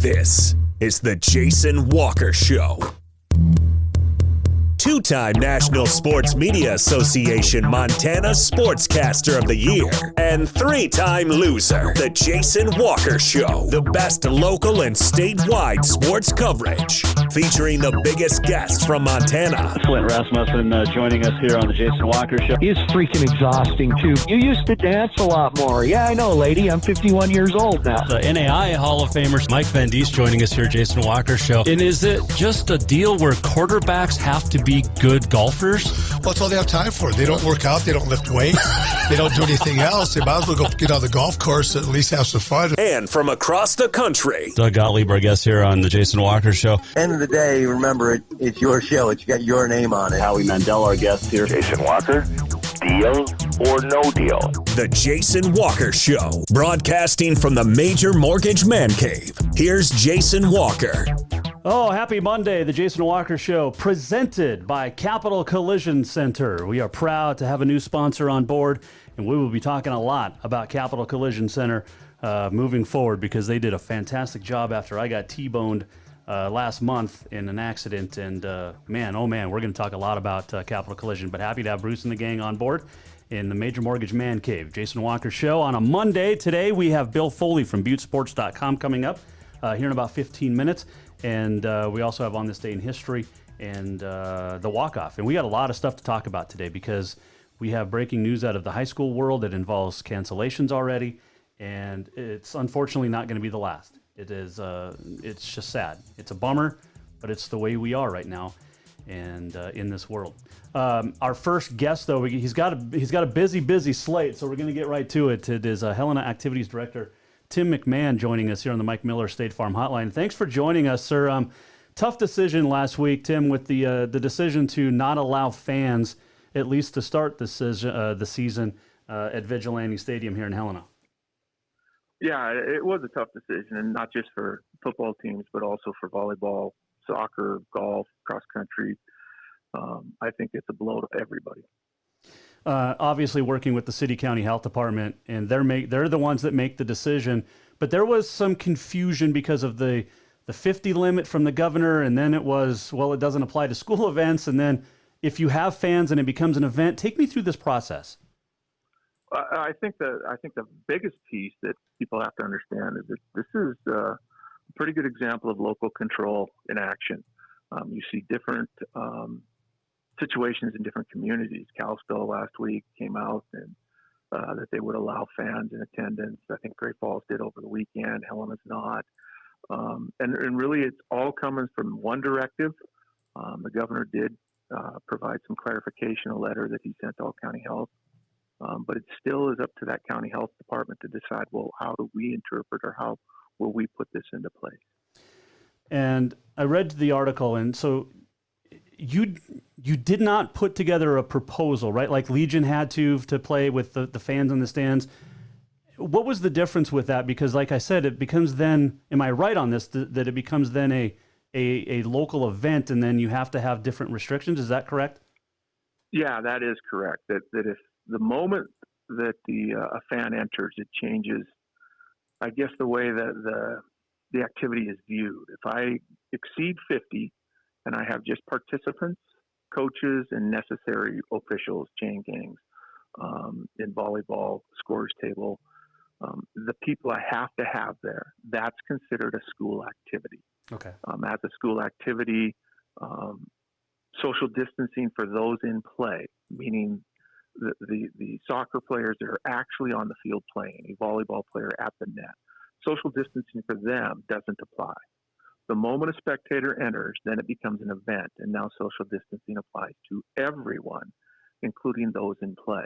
This is the Jason Walker Show. Two-time National Sports Media Association Montana Sportscaster of the Year and three-time loser, the Jason Walker Show. The best local and statewide sports coverage, featuring the biggest guests from Montana. Flint Rasmussen joining us here on the Jason Walker Show. He's freaking exhausting, too. You used to dance a lot more. Yeah, I know, lady. I'm 51 years old now. The NAI Hall of Famer Mike Van Diest joining us here, Jason Walker Show. And is it just a deal where quarterbacks have to be good golfers? Well, that's all they have time for. They don't work out. They don't lift weights. They don't do anything else. They might as well go get on the golf course and at least have some fun. And from across the country, Doug Gottlieb, our guest here on the Jason Walker Show. End of the day, remember, it's your show. It's got your name on it. Howie Mandel, our guest here. Jason Walker, deal or no deal? The Jason Walker Show, broadcasting from the Major Mortgage Man Cave. Here's Jason Walker. Oh, happy Monday, the Jason Walker Show, presented by Capital Collision Center. We are proud to have a new sponsor on board, and we will be talking a lot about Capital Collision Center moving forward because they did a fantastic job after I got T-boned last month in an accident. And man, oh man, we're going to talk a lot about Capital Collision, but happy to have Bruce and the gang on board in the Major Mortgage Man Cave. Jason Walker Show on a Monday. Today we have Bill Foley from ButteSports.com coming up here in about 15 minutes. And we also have On This Day in History and the walk-off. And we got a lot of stuff to talk about today because we have breaking news out of the high school world that involves cancellations already. And it's unfortunately not going to be the last. It is. It's just sad. It's a bummer, but it's the way we are right now and in this world. Our first guest, though, he's got a busy slate, so we're going to get right to it. It is Helena Activities Director Tim McMahon joining us here on the Mike Miller State Farm Hotline. Thanks for joining us, sir. Tough decision last week, Tim, with the decision to not allow fans, at least to start the season at Vigilante Stadium here in Helena. Yeah, it was a tough decision, and not just for football teams, but also for volleyball, soccer, golf, cross country. I think it's a blow to everybody. Obviously working with the city county health department, and they're the ones that make the decision. But there was some confusion because of the 50 limit from the governor, and then it was, well, it doesn't apply to school events. And then if you have fans and it becomes an event, take me through this process. I think the biggest piece that people have to understand is that this is a pretty good example of local control in action. You see different situations in different communities. Kalispell last week came out and that they would allow fans in attendance. I think Great Falls did over the weekend. Helena's not. And really it's all coming from one directive. The governor did provide some clarification, a letter that he sent to all county health. But it still is up to that county health department to decide, well, how do we interpret or how will we put this into place? And I read the article, and so you did not put together a proposal, right? Like Legion had to play with the fans in the stands. What was the difference with that? Because like I said, it becomes then, am I right on this, that it becomes then a local event and then you have to have different restrictions? Is that correct? Yeah, that is correct. That if the moment that a fan enters, it changes, I guess, the way that the activity is viewed. If I exceed 50, and I have just participants, coaches, and necessary officials, chain gangs, in volleyball, scores table, the people I have to have there, that's considered a school activity. Okay. As a school activity, social distancing for those in play, meaning the soccer players that are actually on the field playing, a volleyball player at the net, social distancing for them doesn't apply. The moment a spectator enters, then it becomes an event, and now social distancing applies to everyone, including those in play,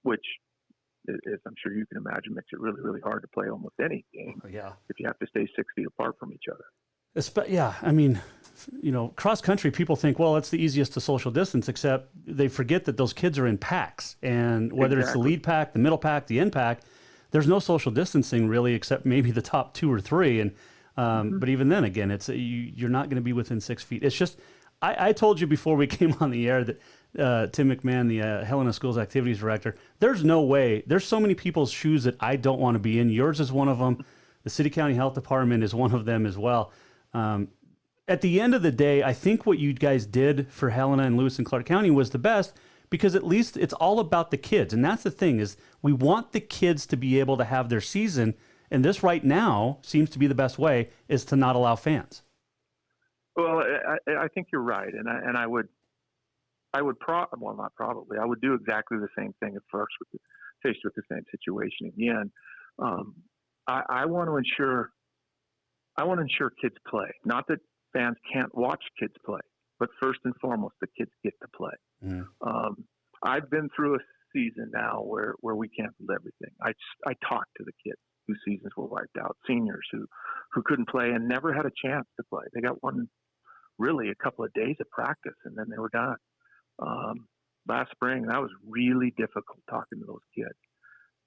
which, as I'm sure you can imagine, makes it really, really hard to play almost any game if you have to stay 6 feet apart from each other. Yeah, I mean, cross country, people think, well, it's the easiest to social distance, except they forget that those kids are in packs, and whether it's the lead pack, the middle pack, the end pack, there's no social distancing really, except maybe the top 2 or 3, and but even then, again, it's you're not going to be within 6 feet. It's just, I told you before we came on the air that Tim McMahon, the Helena Schools Activities Director, there's no way, there's so many people's shoes that I don't want to be in. Yours is one of them. The City County Health Department is one of them as well. At the end of the day, I think what you guys did for Helena and Lewis and Clark County was the best, because at least it's all about the kids. And that's the thing, is we want the kids to be able to have their season. And this right now seems to be the best way, is to not allow fans. Well, I think you're right. I would do exactly the same thing at first, faced with the same situation again. I want to ensure kids play. Not that fans can't watch kids play, but first and foremost, the kids get to play. I've been through a season now where we canceled everything. I talked to the kids whose seasons were wiped out, seniors who couldn't play and never had a chance to play. They got a couple of days of practice, and then they were done. Last spring, that was really difficult talking to those kids.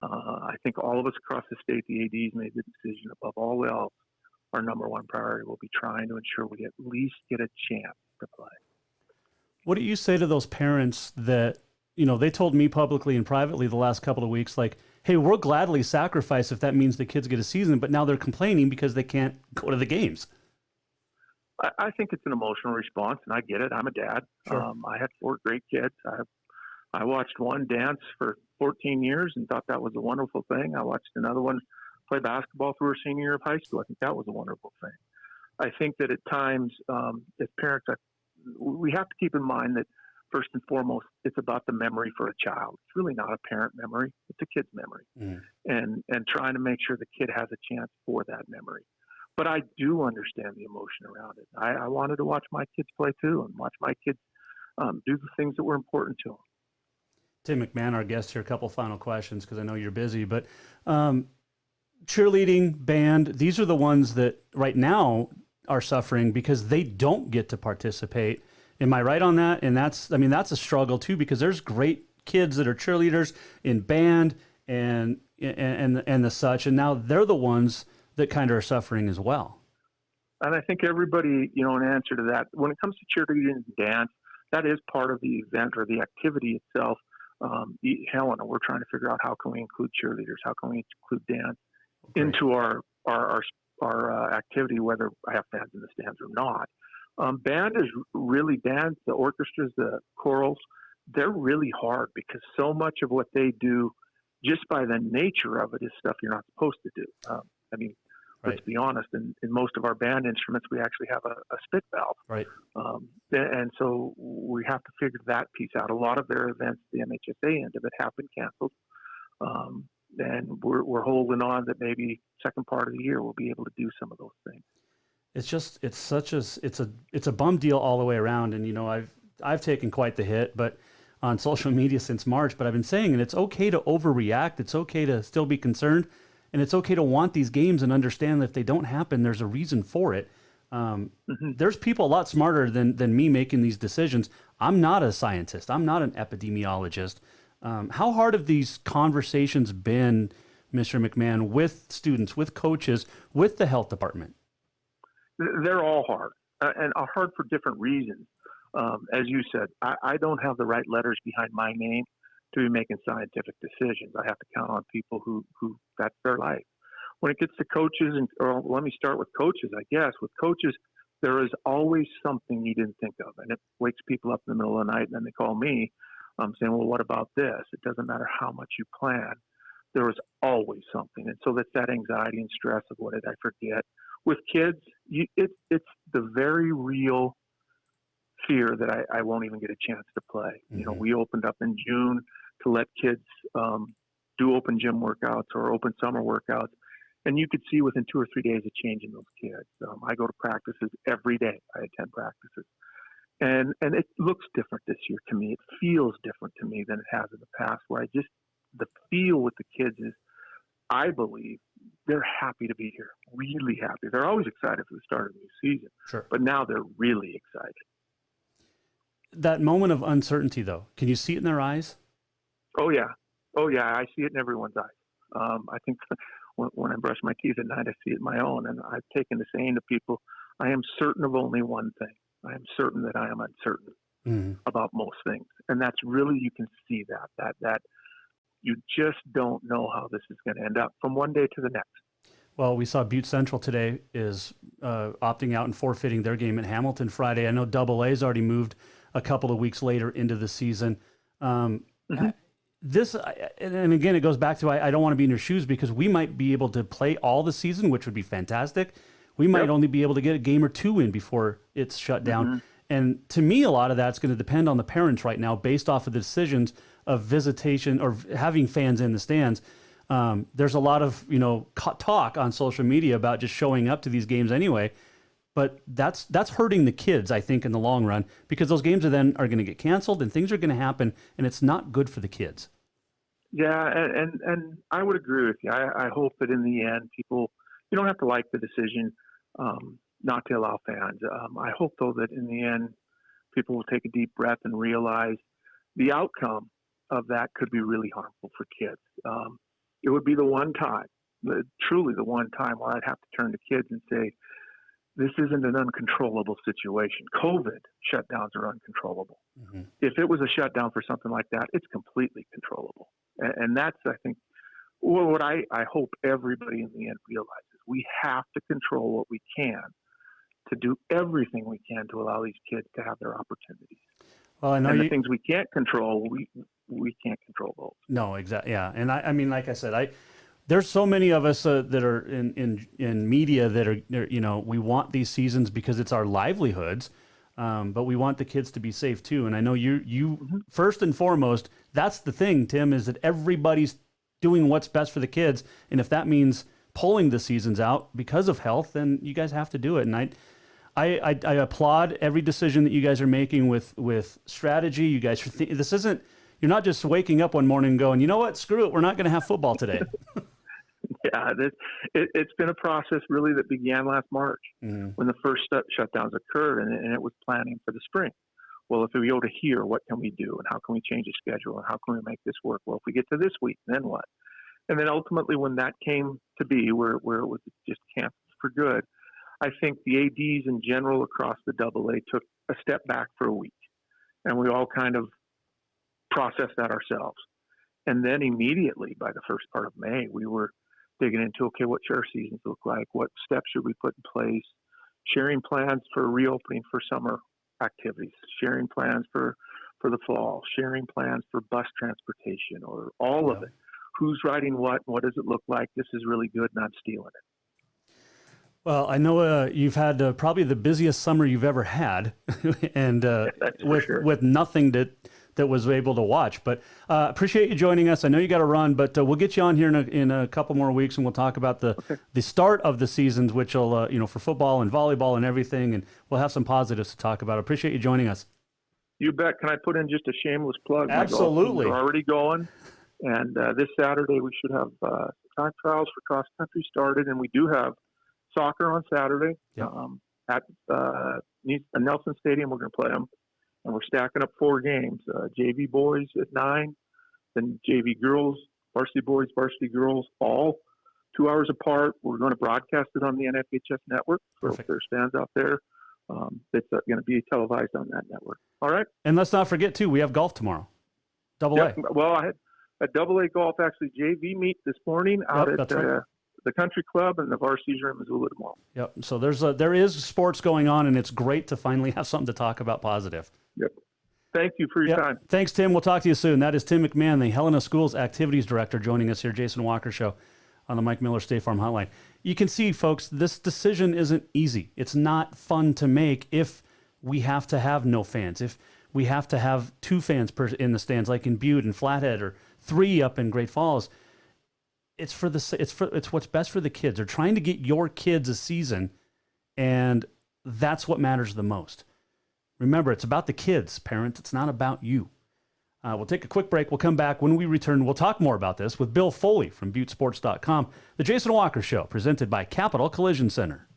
I think all of us across the state, the ADs, made the decision above all else, our number one priority will be trying to ensure we at least get a chance to play. What do you say to those parents that, they told me publicly and privately the last couple of weeks, like, hey, we'll gladly sacrifice if that means the kids get a season, but now they're complaining because they can't go to the games? I think it's an emotional response, and I get it. I'm a dad. Sure. I had 4 great kids. I watched one dance for 14 years and thought that was a wonderful thing. I watched another one play basketball through her senior year of high school. I think that was a wonderful thing. I think that at times, as parents, we have to keep in mind that first and foremost, it's about the memory for a child. It's really not a parent memory. It's a kid's memory. And trying to make sure the kid has a chance for that memory. But I do understand the emotion around it. I wanted to watch my kids play too, and watch my kids do the things that were important to them. Tim McMahon, our guest here, a couple final questions because I know you're busy, but cheerleading, band, these are the ones that right now are suffering because they don't get to participate. Am I right on that? And that's a struggle too, because there's great kids that are cheerleaders in band and the such, and now they're the ones that kind of are suffering as well. And I think everybody, in answer to that, when it comes to cheerleading and dance, that is part of the event or the activity itself. Helena, we're trying to figure out how can we include cheerleaders, how can we include dance into our activity, whether I have fans in the stands or not. Band is really dance, the orchestras, the chorals, they're really hard because so much of what they do, just by the nature of it, is stuff you're not supposed to do. Let's be honest, in most of our band instruments, we actually have a spit valve. Right. And so we have to figure that piece out. A lot of their events, the MHSA end of it, have been canceled. And we're holding on that maybe second part of the year we'll be able to do some of those things. It's a bum deal all the way around. And, I've taken quite the hit, but on social media since March, but I've been saying, and it's okay to overreact. It's okay to still be concerned. And it's okay to want these games and understand that if they don't happen, there's a reason for it. There's people a lot smarter than me making these decisions. I'm not a scientist. I'm not an epidemiologist. How hard have these conversations been, Mr. McMahon, with students, with coaches, with the health department? They're all hard, and are hard for different reasons. As you said, I don't have the right letters behind my name to be making scientific decisions. I have to count on people who that's their life. When it gets to coaches, let me start with coaches, I guess. With coaches, there is always something you didn't think of, and it wakes people up in the middle of the night, and then they call me saying, well, what about this? It doesn't matter how much you plan. There is always something. And so that's that anxiety and stress of what did I forget. With kids, it's the very real fear that I won't even get a chance to play. We opened up in June to let kids do open gym workouts or open summer workouts. And you could see within 2 or 3 days a change in those kids. I go to practices every day. I attend practices. And it looks different this year to me. It feels different to me than it has in the past, where the feel with the kids is, I believe, they're happy to be here, really happy. They're always excited for the start of the new season. Sure. But now they're really excited. That moment of uncertainty, though, can you see it in their eyes? Oh, yeah. I see it in everyone's eyes. I think when I brush my teeth at night, I see it in my own. And I've taken to saying to people, I am certain of only one thing. I am certain that I am uncertain about most things. And that's really, you can see that you just don't know how this is going to end up from one day to the next. Well, we saw Butte Central today is opting out and forfeiting their game at Hamilton Friday. I know AA-'s already moved a couple of weeks later into the season. This, and again, it goes back to I don't want to be in your shoes because we might be able to play all the season, which would be fantastic. We might only be able to get a game or two in before it's shut down. And to me, a lot of that's going to depend on the parents right now based off of the decisions of visitation or having fans in the stands. There's a lot of, talk on social media about just showing up to these games anyway. But that's hurting the kids, I think, in the long run, because those games are going to get canceled and things are going to happen, and it's not good for the kids. Yeah, and I would agree with you. I hope that in the end, you don't have to like the decision not to allow fans. I hope, though, that in the end, people will take a deep breath and realize the outcome of that could be really harmful for kids. It would be the one time, truly the one time, where I'd have to turn to kids and say, this isn't an uncontrollable situation. COVID shutdowns are uncontrollable. If it was a shutdown for something like that, it's completely controllable. And that's, I think, what I hope everybody in the end realizes. We have to control what we can to do everything we can to allow these kids to have their opportunities. Well, I know the things we can't control, we can't control those. No, exactly. Yeah. And I mean, like I said, there's so many of us that are in media that are, we want these seasons because it's our livelihoods, but we want the kids to be safe too. And I know you first and foremost, that's the thing, Tim, is that everybody's doing what's best for the kids. And if that means pulling the seasons out because of health, then you guys have to do it. And I applaud every decision that you guys are making with strategy. You guys are you're not just waking up one morning and going, you know what, screw it, we're not going to have football today. Yeah, it's been a process really that began last March when the first shutdowns occurred, and it was planning for the spring. Well, if we go to here, what can we do, and how can we change the schedule, and how can we make this work? Well, if we get to this week, then what? And then ultimately, when that came to be, where it was just canceled for good, I think the ADs in general across the AA took a step back for a week, and we all kind of processed that ourselves. And then immediately, by the first part of May, we were digging into, okay, what should our seasons look like? What steps should we put in place? Sharing plans for reopening for summer activities, sharing plans for the fall, sharing plans for bus transportation, or all of it. Who's riding what does it look like? This is really good, not stealing it. Well, I know you've had probably the busiest summer you've ever had, and with nothing that was able to watch. But appreciate you joining us. I know you got to run, but we'll get you on here in a couple more weeks, and we'll talk about the start of the seasons, which will for football and volleyball and everything, and we'll have some positives to talk about. Appreciate you joining us. You bet. Can I put in just a shameless plug? Absolutely. We're already going, and this Saturday we should have time trials for cross country started, and we do have soccer on Saturday at Nelson Stadium. We're going to play them. And we're stacking up 4 games, JV boys at 9, then JV girls, varsity boys, varsity girls, all 2 hours apart. We're going to broadcast it on the NFHS network. So if there's fans out there, it's going to be televised on that network. All right. And let's not forget, too, we have golf tomorrow. AA. Well, I had a AA golf, actually, JV meet this morning out at the country club, and the varsities are in Missoula tomorrow. Yep. So there is sports going on, and it's great to finally have something to talk about positive. Yep. Thank you for your time. Thanks, Tim. We'll talk to you soon. That is Tim McMahon, the Helena Schools Activities Director, joining us here, Jason Walker Show, on the Mike Miller State Farm Hotline. You can see, folks, this decision isn't easy. It's not fun to make if we have to have no fans, if we have to have 2 fans in the stands, like in Butte and Flathead, or 3 up in Great Falls. It's what's best for the kids. They're trying to get your kids a season, and that's what matters the most. Remember, it's about the kids, parents. It's not about you. We'll take a quick break. We'll come back. When we return, we'll talk more about this with Bill Foley from ButteSports.com. The Jason Walker Show, presented by Capital Collision Center.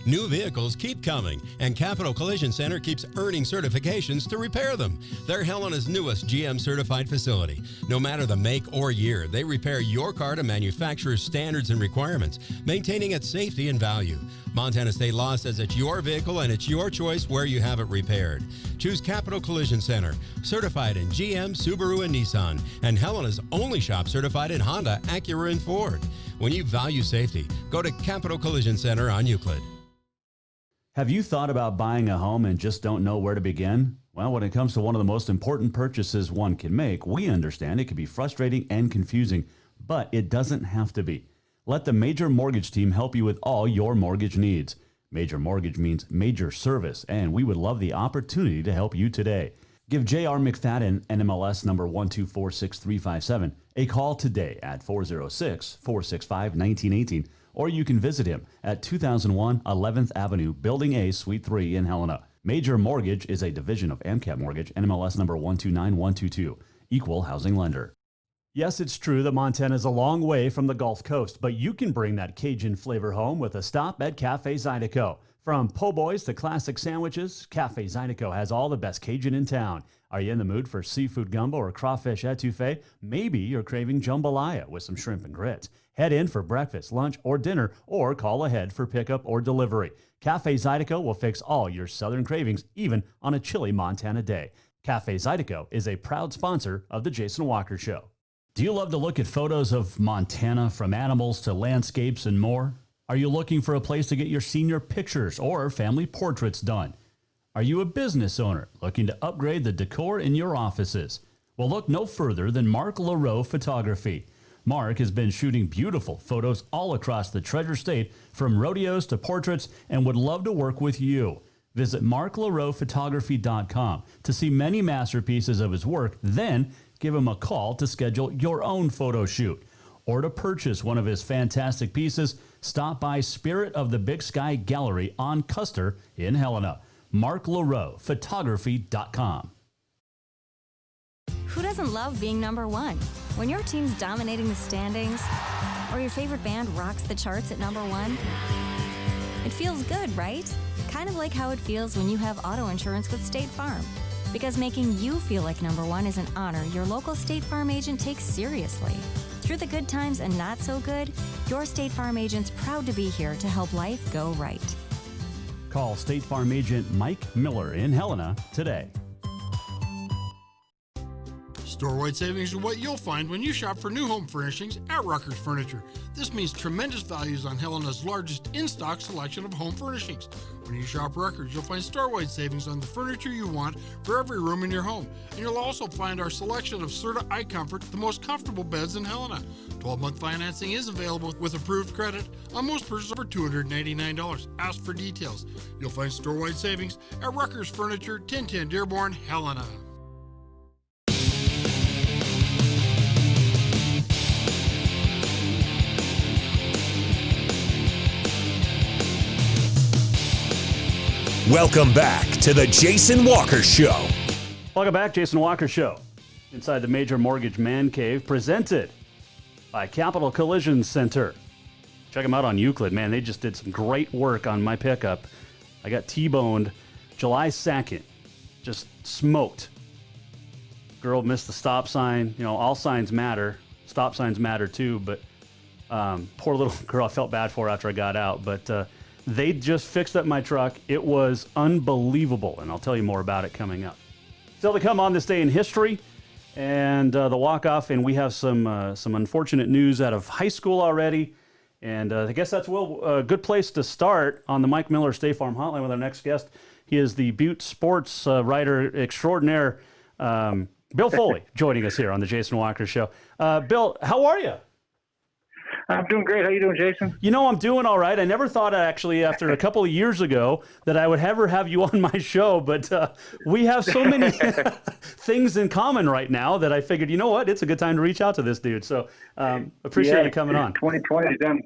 New vehicles keep coming, and Capital Collision Center keeps earning certifications to repair them. They're Helena's newest GM-certified facility. No matter the make or year, they repair your car to manufacturer's standards and requirements, maintaining its safety and value. Montana state law says it's your vehicle and it's your choice where you have it repaired. Choose Choose Capital Collision Center, certified in GM, Subaru, and Nissan, and Helena's only shop certified in Honda, Acura, and Ford. When you value safety, go to Capital Collision Center on Euclid. Have you thought about buying a home and just don't know where to begin? Well, when it comes to one of the most important purchases one can make, we understand it can be frustrating and confusing, but it doesn't have to be. Let the Major Mortgage team help you with all your mortgage needs. Major Mortgage means major service, and we would love the opportunity to help you today. Give J.R. McFadden, NMLS number 1246357, a call today at 406-465-1918, or you can visit him at 2001 11th Avenue, Building A, Suite 3 in Helena. Major Mortgage is a division of AMCAP Mortgage, NMLS number 129122, equal housing lender. Yes, it's true that Montana is a long way from the Gulf Coast, but you can bring that Cajun flavor home with a stop at Cafe ZYDECO. From po' boys to classic sandwiches, Cafe ZYDECO has all the best Cajun in town. Are you in the mood for seafood gumbo or crawfish etouffee? Maybe you're craving jambalaya with some shrimp and grits. Head in for breakfast, lunch, or dinner, or call ahead for pickup or delivery. Cafe ZYDECO will fix all your southern cravings, even on a chilly Montana day. Cafe ZYDECO is a proud sponsor of The Jason Walker Show. Do you love to look at photos of Montana, from animals to landscapes and more? Are you looking for a place to get your senior pictures or family portraits done? Are you a business owner looking to upgrade the decor in your offices? Well, look no further than Mark LaRoe Photography. Mark has been shooting beautiful photos all across the Treasure State, from rodeos to portraits, and would love to work with you. Visit marklaroephotography.com to see many masterpieces of his work, then give him a call to schedule your own photo shoot. Or to purchase one of his fantastic pieces, stop by Spirit of the Big Sky Gallery on Custer in Helena. marklaroephotography.com. Who doesn't love being number one? When your team's dominating the standings, or your favorite band rocks the charts at number one, it feels good, right? Kind of like how it feels when you have auto insurance with State Farm. Because making you feel like number one is an honor your local State Farm agent takes seriously. Through the good times and not so good, your State Farm agent's proud to be here to help life go right. Call State Farm agent Mike Miller in Helena today. Store-wide savings are what you'll find when you shop for new home furnishings at RUCKERS Furniture. This means tremendous values on Helena's largest in-stock selection of home furnishings. When you shop RUCKERS, you'll find store-wide savings on the furniture you want for every room in your home. And you'll also find our selection of Serta iComfort, the most comfortable beds in Helena. 12-month financing is available with approved credit on most purchases over $299. Ask for details. You'll find store-wide savings at RUCKERS Furniture, 1010 Dearborn, Helena. Welcome back to the Jason Walker Show. Welcome back, Jason Walker Show. Inside the Major Mortgage Man Cave, presented by Capital Collision Center. Check them out on Euclid. Man, they just did some great work on my pickup. I got T-boned July 2nd. Just smoked. Girl missed the stop sign. You know, all signs matter. Stop signs matter too, but poor little girl, I felt bad for her after I got out, but they just fixed up my truck. It was unbelievable, and I'll tell you more about it coming up. Still to come on this day in history, and the walk-off, and we have some unfortunate news out of high school already, and I guess that's a good place to start on the Mike Miller State Farm Hotline with our next guest. He is the Butte sports writer extraordinaire, Bill Foley, joining us here on the Jason Walker Show. Bill, how are you? I'm doing great. How you doing, Jason? You know, I'm doing all right. I never thought, actually, after a couple of years ago, that I would ever have you on my show, but we have so many things in common right now that I figured, you know what, it's a good time to reach out to this dude. So appreciate you coming on. 2020's done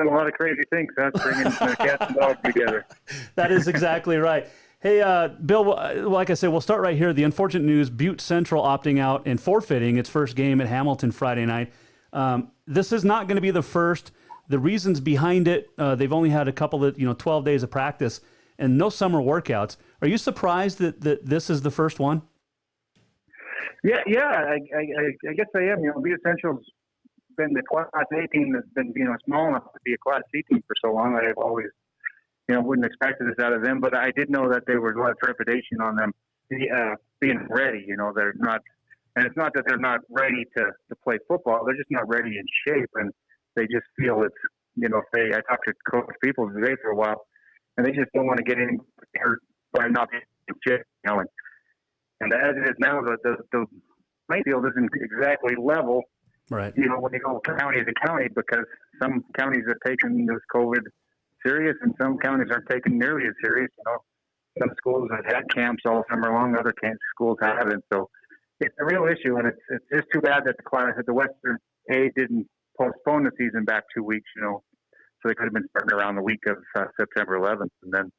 a lot of crazy things. That's bringing cats and dogs together. That is exactly right. Hey, Bill, like I said, we'll start right here. The unfortunate news, Butte Central opting out and forfeiting its first game at Hamilton Friday night. This is not going to be the first. The reasons behind it, they've only had a couple of, 12 days of practice and no summer workouts. Are you surprised that this is the first one? Yeah, I guess I am. Butte Central's been the Class A team that's been, small enough to be a Class C team for so long. I've always, wouldn't expect this out of them, but I did know that there was a lot of trepidation on them being ready. They're not, and it's not that they're not ready to play football. They're just not ready in shape, and they just feel it's, I talked to Coach Peoples today for a while, and they just don't want to get any hurt by not being in shape, And as it is now, the playing field isn't exactly level. Right. When you go county to county, because some counties are taking this COVID serious, and some counties aren't taking nearly as serious. Some schools have had camps all summer long, other schools haven't. So it's a real issue, and it's just too bad that the Western A didn't postpone the season back 2 weeks. So they could have been starting around the week of September 11th, and then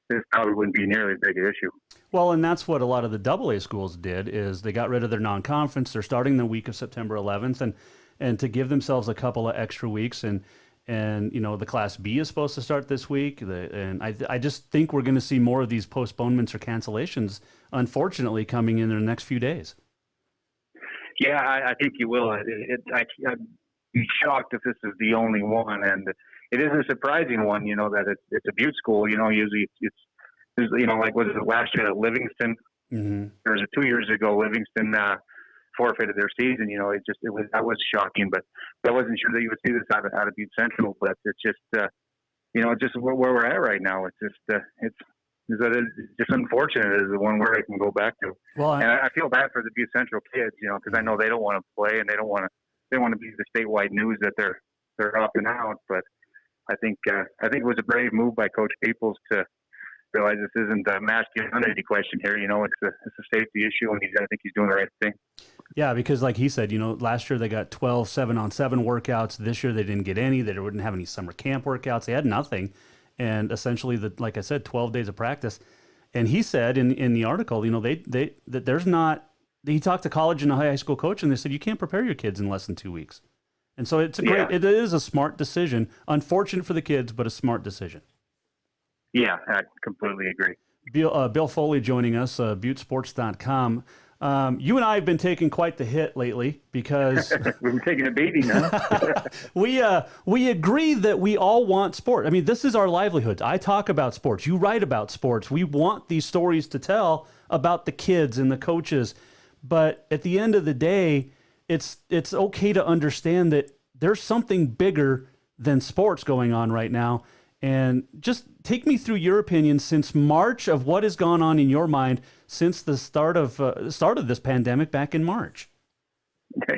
this probably wouldn't be nearly as big an issue. Well, and that's what a lot of the AA schools did, is they got rid of their non-conference. They're starting the week of September 11th, and to give themselves a couple of extra weeks. And the Class B is supposed to start this week. And I just think we're going to see more of these postponements or cancellations, unfortunately, coming in the next few days. Yeah, I think you will. I'd be shocked if this is the only one. And it is a surprising one, that it's a Butte school. Usually it's like, was it last year at Livingston? Mm-hmm. There was 2 years ago, Livingston forfeited their season. That was shocking, but I wasn't sure that you would see this out of Butte Central. But it's just, just where we're at right now. It's just, it's just unfortunate is the one word I can go back to. Well, and I feel bad for the Butte Central kids, because I know they don't want to play, and they want to be the statewide news that they're opting out. But I think it was a brave move by Coach Peoples to realize this isn't a masculinity question here. It's a safety issue, and I think he's doing the right thing. Yeah, because like he said, last year they got 12 7-on-7 workouts. This year they didn't get any. They wouldn't have any summer camp workouts. They had nothing. And essentially, like I said, 12 days of practice. And he said in the article, that there's not. He talked to college and a high school coach, and they said you can't prepare your kids in less than 2 weeks. And so it is a smart decision. Unfortunate for the kids, but a smart decision. Yeah, I completely agree. Bill Foley joining us, ButteSports.com. You and I have been taking quite the hit lately because we've been taking a beating now. we agree that we all want sport. I mean, this is our livelihood. I talk about sports. You write about sports. We want these stories to tell about the kids and the coaches. But at the end of the day, it's okay to understand that there's something bigger than sports going on right now. And just take me through your opinion since March of what has gone on in your mind since the start of this pandemic back in March.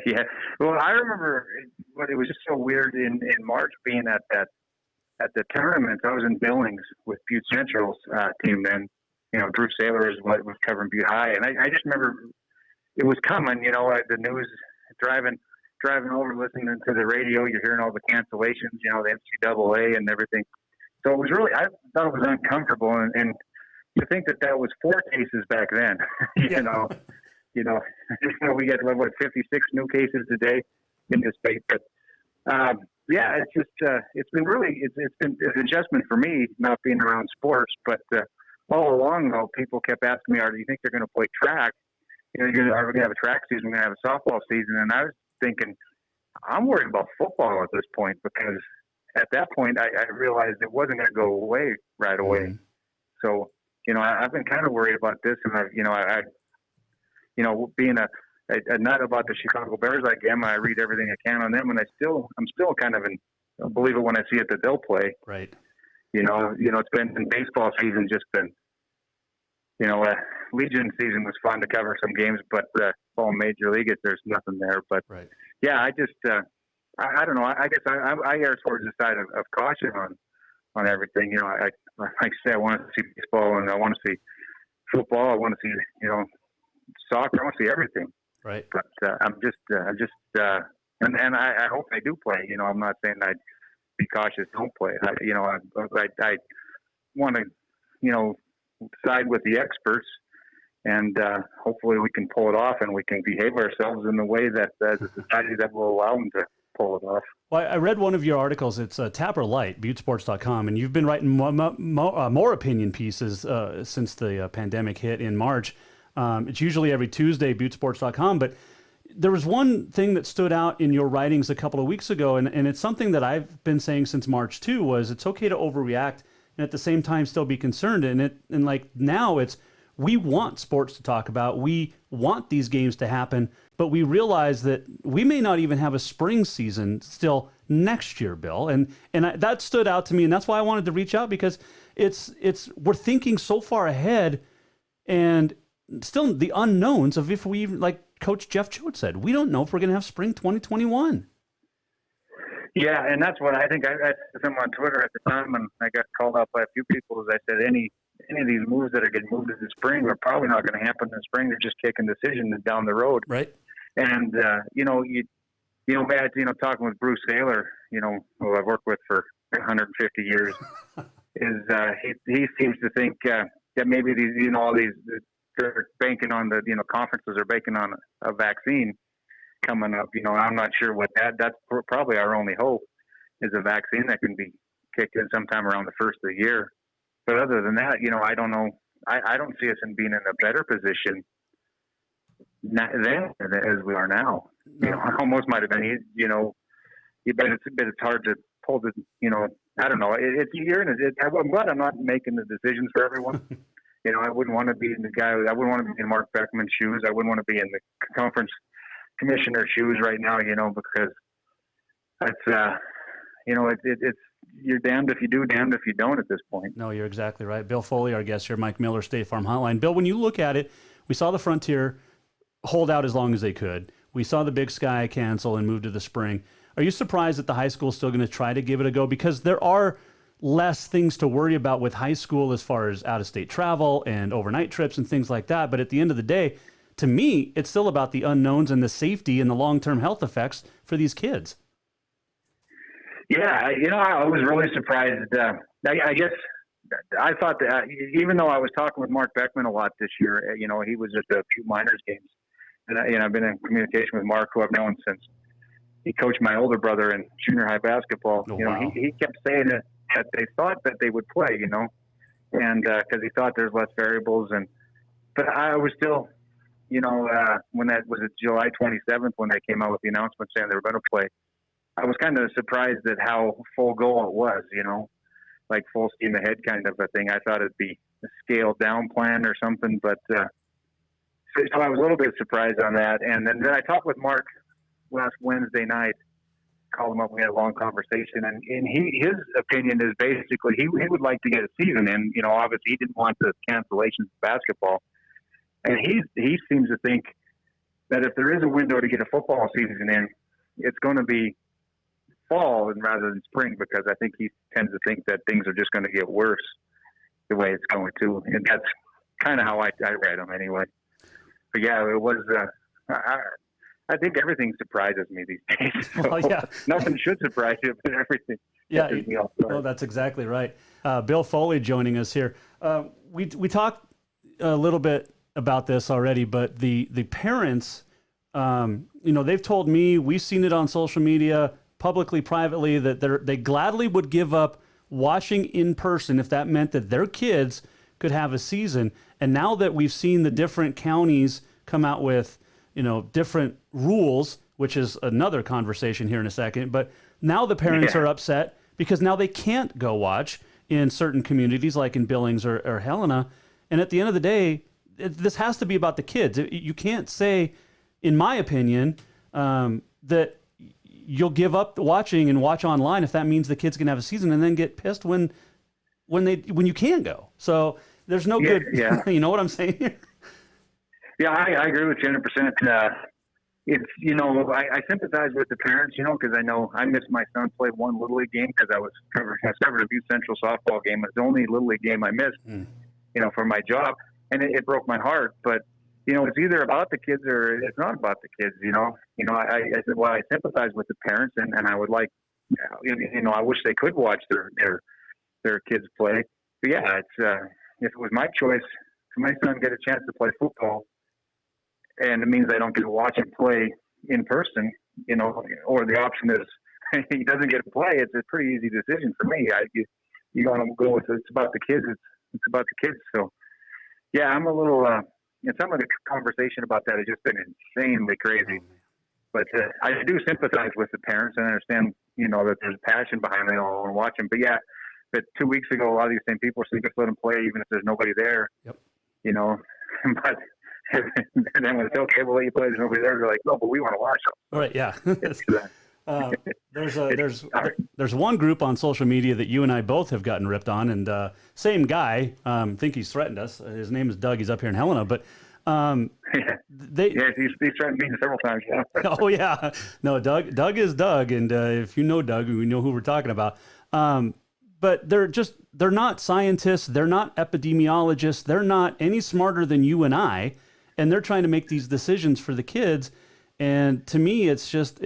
Yeah, well, I remember it was just so weird in March being at the tournament. I was in Billings with Butte Central's team then. Drew Saylor was covering Butte High, and I just remember it was coming. The news driving over, listening to the radio, you're hearing all the cancellations. The NCAA and everything. So it was really, I thought it was uncomfortable, and to think that was 4 cases back then, we get 56 new cases a day in this state. But it's just it's been really it's been an adjustment for me not being around sports. But all along though, people kept asking me, "Do you think they're going to play track? Are we going to have a track season? We're going to have a softball season?" And I was thinking, I'm worried about football at this point because. At that point, I realized it wasn't going to go away right away. Mm-hmm. So, I've been kind of worried about this, and being a nut about the Chicago Bears like I am, I read everything I can on them, and I'm still kind of believe it when I see it that they'll play. Right. It's been in baseball season, just been, Legion season was fun to cover some games, but all Major League, there's nothing there. But right. Yeah, I just. I don't know. I guess I err towards the side of caution on everything. Like I say, I want to see baseball and I want to see football. I want to see soccer. I want to see everything. Right. But I'm just and I hope they do play. I'm not saying I'd be cautious. Don't play. I want to side with the experts. And hopefully we can pull it off, and we can behave ourselves in the way that as a society that will allow them to pull it off. Well, I read one of your articles. It's Tapper Light, ButteSports.com, and you've been writing more opinion pieces since the pandemic hit in March. It's usually every Tuesday, ButteSports.com, but there was one thing that stood out in your writings a couple of weeks ago, and it's something that I've been saying since March too, was it's okay to overreact and at the same time still be concerned. And like now it's, we want sports to talk about. We want these games to happen, but we realize that we may not even have a spring season still next year, Bill. And that stood out to me, and that's why I wanted to reach out, because we're thinking so far ahead, and still the unknowns of if we, like Coach Jeff Choate said, we don't know if we're going to have spring 2021. Yeah, and that's what I think. I said them on Twitter at the time, and I got called out by a few people as I said, any of these moves that are getting moved in the spring are probably not going to happen in the spring. They're just kicking decisions down the road. Right. And, Matt, talking with Bruce Saylor, who I've worked with for 150 years, he seems to think that maybe these, all these, they're banking on the, conferences are banking on a vaccine coming up. I'm not sure what that's probably our only hope is a vaccine that can be kicked in sometime around the first of the year. But other than that, I don't know. I don't see us in being in a better position then as we are now. Almost might have been, but it's hard to pull the, I don't know. I'm glad I'm not making the decisions for everyone. I wouldn't want to be in I wouldn't want to be in Mark Beckman's shoes. I wouldn't want to be in the conference commissioner's shoes right now, because that's, it's you're damned if you do, damned if you don't at this point. No, you're exactly right. Bill Foley, our guest here, Mike Miller, State Farm Hotline. Bill, when you look at it, we saw the Frontier hold out as long as they could. We saw the Big Sky cancel and move to the spring. Are you surprised that the high school is still going to try to give it a go? Because there are less things to worry about with high school as far as out-of-state travel and overnight trips and things like that. But at the end of the day, to me, it's still about the unknowns and the safety and the long-term health effects for these kids. Yeah, I was really surprised. I guess I thought that even though I was talking with Mark Beckman a lot this year, he was at a few minors games. And I've been in communication with Mark, who I've known since he coached my older brother in junior high basketball. Oh, wow. He kept saying that they thought that they would play, and because he thought there's less variables. But I was still, when that was July 27th, when they came out with the announcement saying they were going to play, I was kind of surprised at how full go it was, like full steam ahead kind of a thing. I thought it'd be a scaled down plan or something, but so I was a little bit surprised on that. And then I talked with Mark last Wednesday night, called him up. We had a long conversation, and his opinion is basically he would like to get a season in. Obviously he didn't want the cancellations of basketball, and he seems to think that if there is a window to get a football season in, it's going to be fall and rather than spring, because I think he tends to think that things are just going to get worse the way it's going to, and that's kind of how I read him anyway. But yeah, it was. I think everything surprises me these days. So well, yeah. Nothing should surprise you, but everything. Yeah, well, that's exactly right. Bill Foley joining us here. We talked a little bit about this already, but the parents, they've told me, we've seen it on social media, publicly, privately, that they gladly would give up watching in person if that meant that their kids could have a season. And now that we've seen the different counties come out with, different rules, which is another conversation here in a second, but now the parents are upset because now they can't go watch in certain communities like in Billings or Helena. And at the end of the day, this has to be about the kids. You can't say, in my opinion, that you'll give up watching and watch online if that means the kids can have a season and then get pissed when you can go. So there's no good. Yeah. You know what I'm saying here? Yeah, I agree with you 100%. It's, I sympathize with the parents, because I know I missed my son play one Little League game because I covered a Butte Central softball game. It's the only Little League game I missed, for my job. And it broke my heart. But, it's either about the kids or it's not about the kids, I said, well, I sympathize with the parents and I would like, I wish they could watch their kids play. But yeah, it's, if it was my choice, for my son get a chance to play football, and it means I don't get to watch him play in person, or the option is he doesn't get to play. It's a pretty easy decision for me. You want to go with it's about the kids. It's about the kids. So yeah, I'm a little. Some of the conversation about that has just been insanely crazy. But I do sympathize with the parents and understand, that there's passion behind it all and watching. But yeah, but 2 weeks ago, a lot of these same people say just let them play even if there's nobody there. Yep. you know, but and then when it's okay, well, you play, there's nobody there. They're like, no, but we want to watch them. Right? Yeah. There's one group on social media that you and I both have gotten ripped on, and same guy. I think he's threatened us. His name is Doug. He's up here in Helena, but he's threatened me several times. Yeah. Oh yeah, no, Doug is Doug, and if you know Doug, we know who we're talking about. But they're not scientists. They're not epidemiologists. They're not any smarter than you and I, and they're trying to make these decisions for the kids. And to me, it's just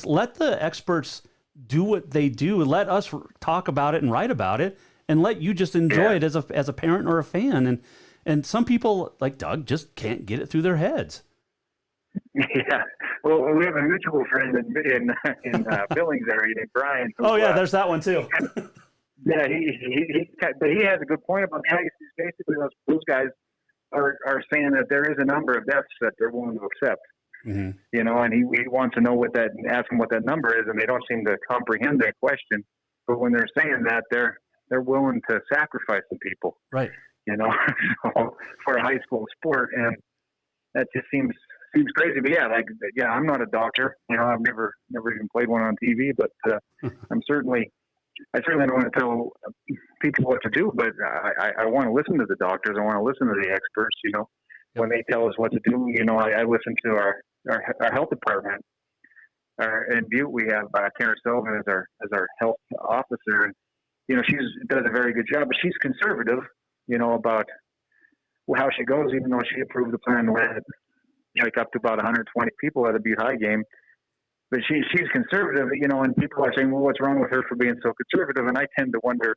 let the experts do what they do. Let us talk about it and write about it, and let you just enjoy it as a parent or a fan. And some people like Doug just can't get it through their heads. Yeah. Well, we have a mutual friend in Billings area named Brian. Oh yeah, there's that one too. Yeah, but he has a good point about that. Basically, those guys are saying that there is a number of deaths that they're willing to accept. Mm-hmm. You know, and he wants to know ask them what that number is, and they don't seem to comprehend that question. But when they're saying that, they're willing to sacrifice some people, right? You know, for a high school sport, and that just seems crazy. But yeah, I'm not a doctor. You know, I've never even played one on TV, but I certainly don't want to tell people what to do. But I want to listen to the doctors. I want to listen to the experts. You know, when they tell us what to do. You know, I listen to our health department. In Butte, we have Karen Sullivan as our health officer, and you know, she does a very good job. But she's conservative, you know, about how she goes. Even though she approved the plan to let like up to about 120 people at a Butte High game, but she's conservative, you know. And people are saying, well, what's wrong with her for being so conservative? And I tend to wonder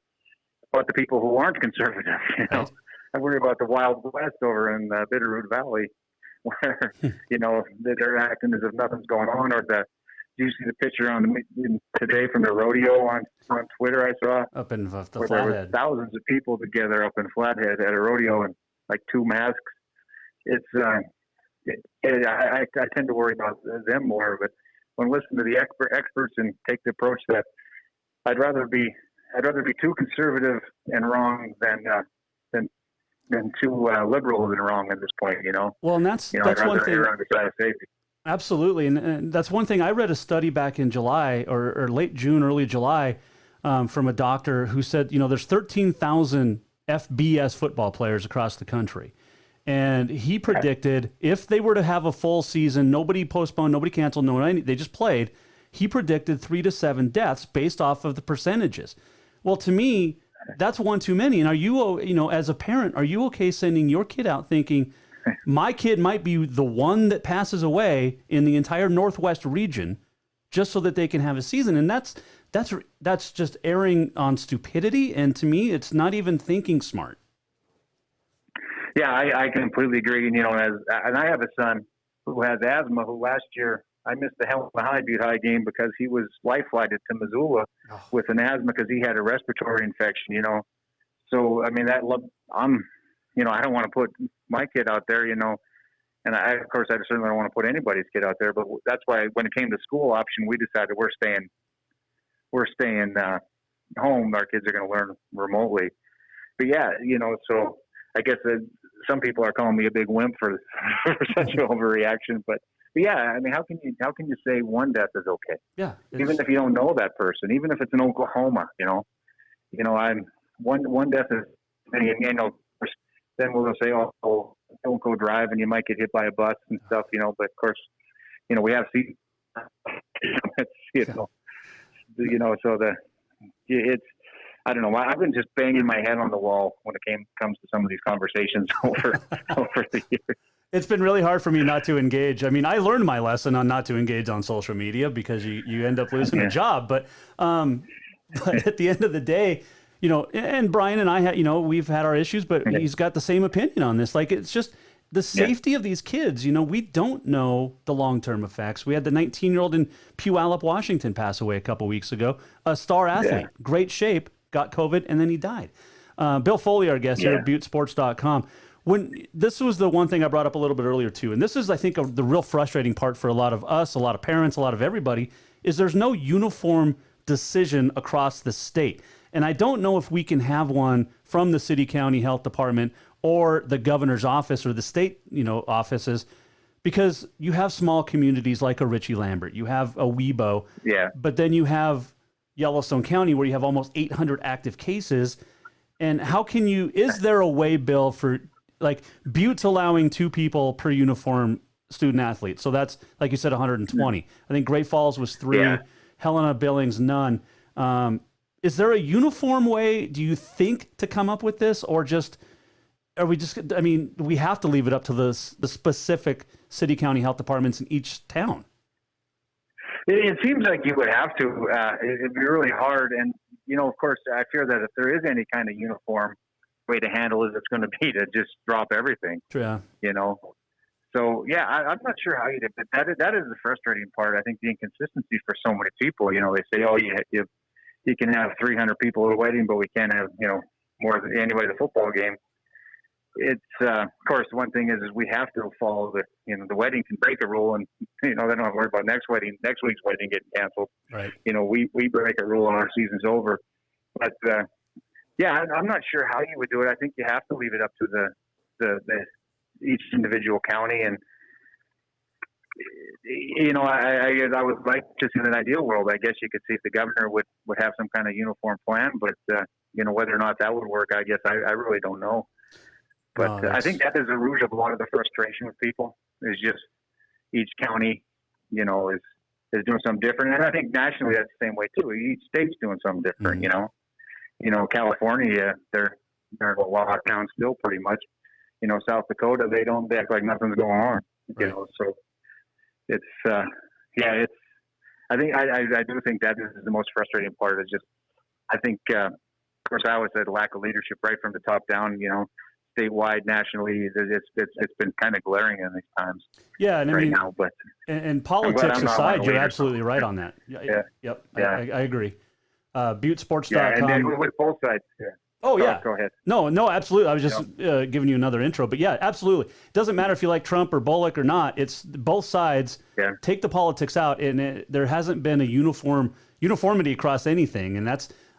about the people who aren't conservative. You know, I worry about the Wild West over in Bitterroot Valley, where you know they're acting as if nothing's going on. Or do you see the picture today from the rodeo on Twitter? I saw up in the where Flathead. There were thousands of people together up in Flathead at a rodeo and like 2 masks. It's I tend to worry about them more, but when listening to the experts and take the approach that I'd rather be too conservative and wrong than too liberal and wrong at this point, you know. Well, and that's I'd rather one thing. err on the side of safety. Absolutely, and that's one thing. I read a study back in July or late June, early July, from a doctor who said, you know, there's 13,000 FBS football players across the country. And he predicted if they were to have a full season, nobody postponed, nobody canceled, they just played. He predicted 3 to 7 deaths based off of the percentages. Well, to me, that's one too many. And are you, you know, as a parent, are you okay sending your kid out thinking my kid might be the one that passes away in the entire Northwest region just so that they can have a season? And that's just erring on stupidity. And to me, it's not even thinking smart. Yeah, I completely agree. And, you know, and I have a son who has asthma, who last year I missed the Helena High Butte High game because he was life flighted to Missoula with an asthma because he had a respiratory infection, you know. So, I mean, you know, I don't want to put my kid out there, you know, and I certainly don't want to put anybody's kid out there, but that's why when it came to school option, we decided we're staying home. Our kids are going to learn remotely. But yeah, you know, so I guess some people are calling me a big wimp for such an overreaction, but yeah, I mean, how can you say one death is okay? Yeah, even if you don't know that person, even if it's in Oklahoma, you know, I'm one death is, and you know, then we'll say, oh, don't go drive, and you might get hit by a bus and stuff, you know. But of course, you know, we have seen, you know, so it's. I don't know. I've been just banging my head on the wall when it comes to some of these conversations over the years. It's been really hard for me not to engage. I mean, I learned my lesson on not to engage on social media because you end up losing a job. But at the end of the day, you know, and Brian and I, you know, we've had our issues, but he's got the same opinion on this. Like, it's just the safety of these kids. You know, we don't know the long-term effects. We had the 19-year-old in Puyallup, Washington, pass away a couple weeks ago. A star athlete, great shape, got COVID, and then he died. Bill Foley, our guest here at ButteSports.com. This was the one thing I brought up a little bit earlier too, and this is, I think, the real frustrating part for a lot of us, a lot of parents, a lot of everybody, is there's no uniform decision across the state. And I don't know if we can have one from the city county health department or the governor's office or the state, offices, because you have small communities like a Richie Lambert, you have a Webo, but then you have Yellowstone County where you have almost 800 active cases. And how can is there a way, Bill, for like Butte's allowing 2 people per uniform student athlete? So that's, like you said, 120. I think Great Falls was 3, Helena, Billings, none. Is there a uniform way, do you think, to come up with this, or we have to leave it up to the specific city, county health departments in each town? It seems like you would have to. It'd be really hard. And, of course, I fear that if there is any kind of uniform way to handle it, it's going to be to just drop everything. Yeah. So, I'm not sure how you did, but that is the frustrating part. I think the inconsistency for so many people. They say, oh, you can have 300 people at a wedding, but we can't have, more than anybody at a football game. It's, of course, one thing is we have to follow the wedding can break a rule, and, they don't have to worry about next week's wedding getting canceled. Right. We break a rule and our season's over. But, I'm not sure how you would do it. I think you have to leave it up to the each individual county. And, I would like, just in an ideal world, I guess you could see if the governor would have some kind of uniform plan, but, whether or not that would work, I guess I really don't know. But I think that is the root of a lot of the frustration with people, is just each county, is doing something different. And I think nationally that's the same way too. Each state's doing something different, California, they're a lockdown still pretty much. South Dakota, they act like nothing's going on, so it's, I do think that is the most frustrating part. Is just, I think, of course, I always said lack of leadership right from the top down, statewide, nationally, it's been kind of glaring in these times. Yeah, and right now, but and politics aside, you're absolutely right on that. Yep. I agree. ButteSports.com. Yeah, and then with both sides. Yeah. Oh, yeah. Go ahead. No, absolutely. I was just giving you another intro, but yeah, absolutely. It doesn't matter if you like Trump or Bullock or not. It's both sides. Yeah. Take the politics out, and there hasn't been a uniformity across anything, and I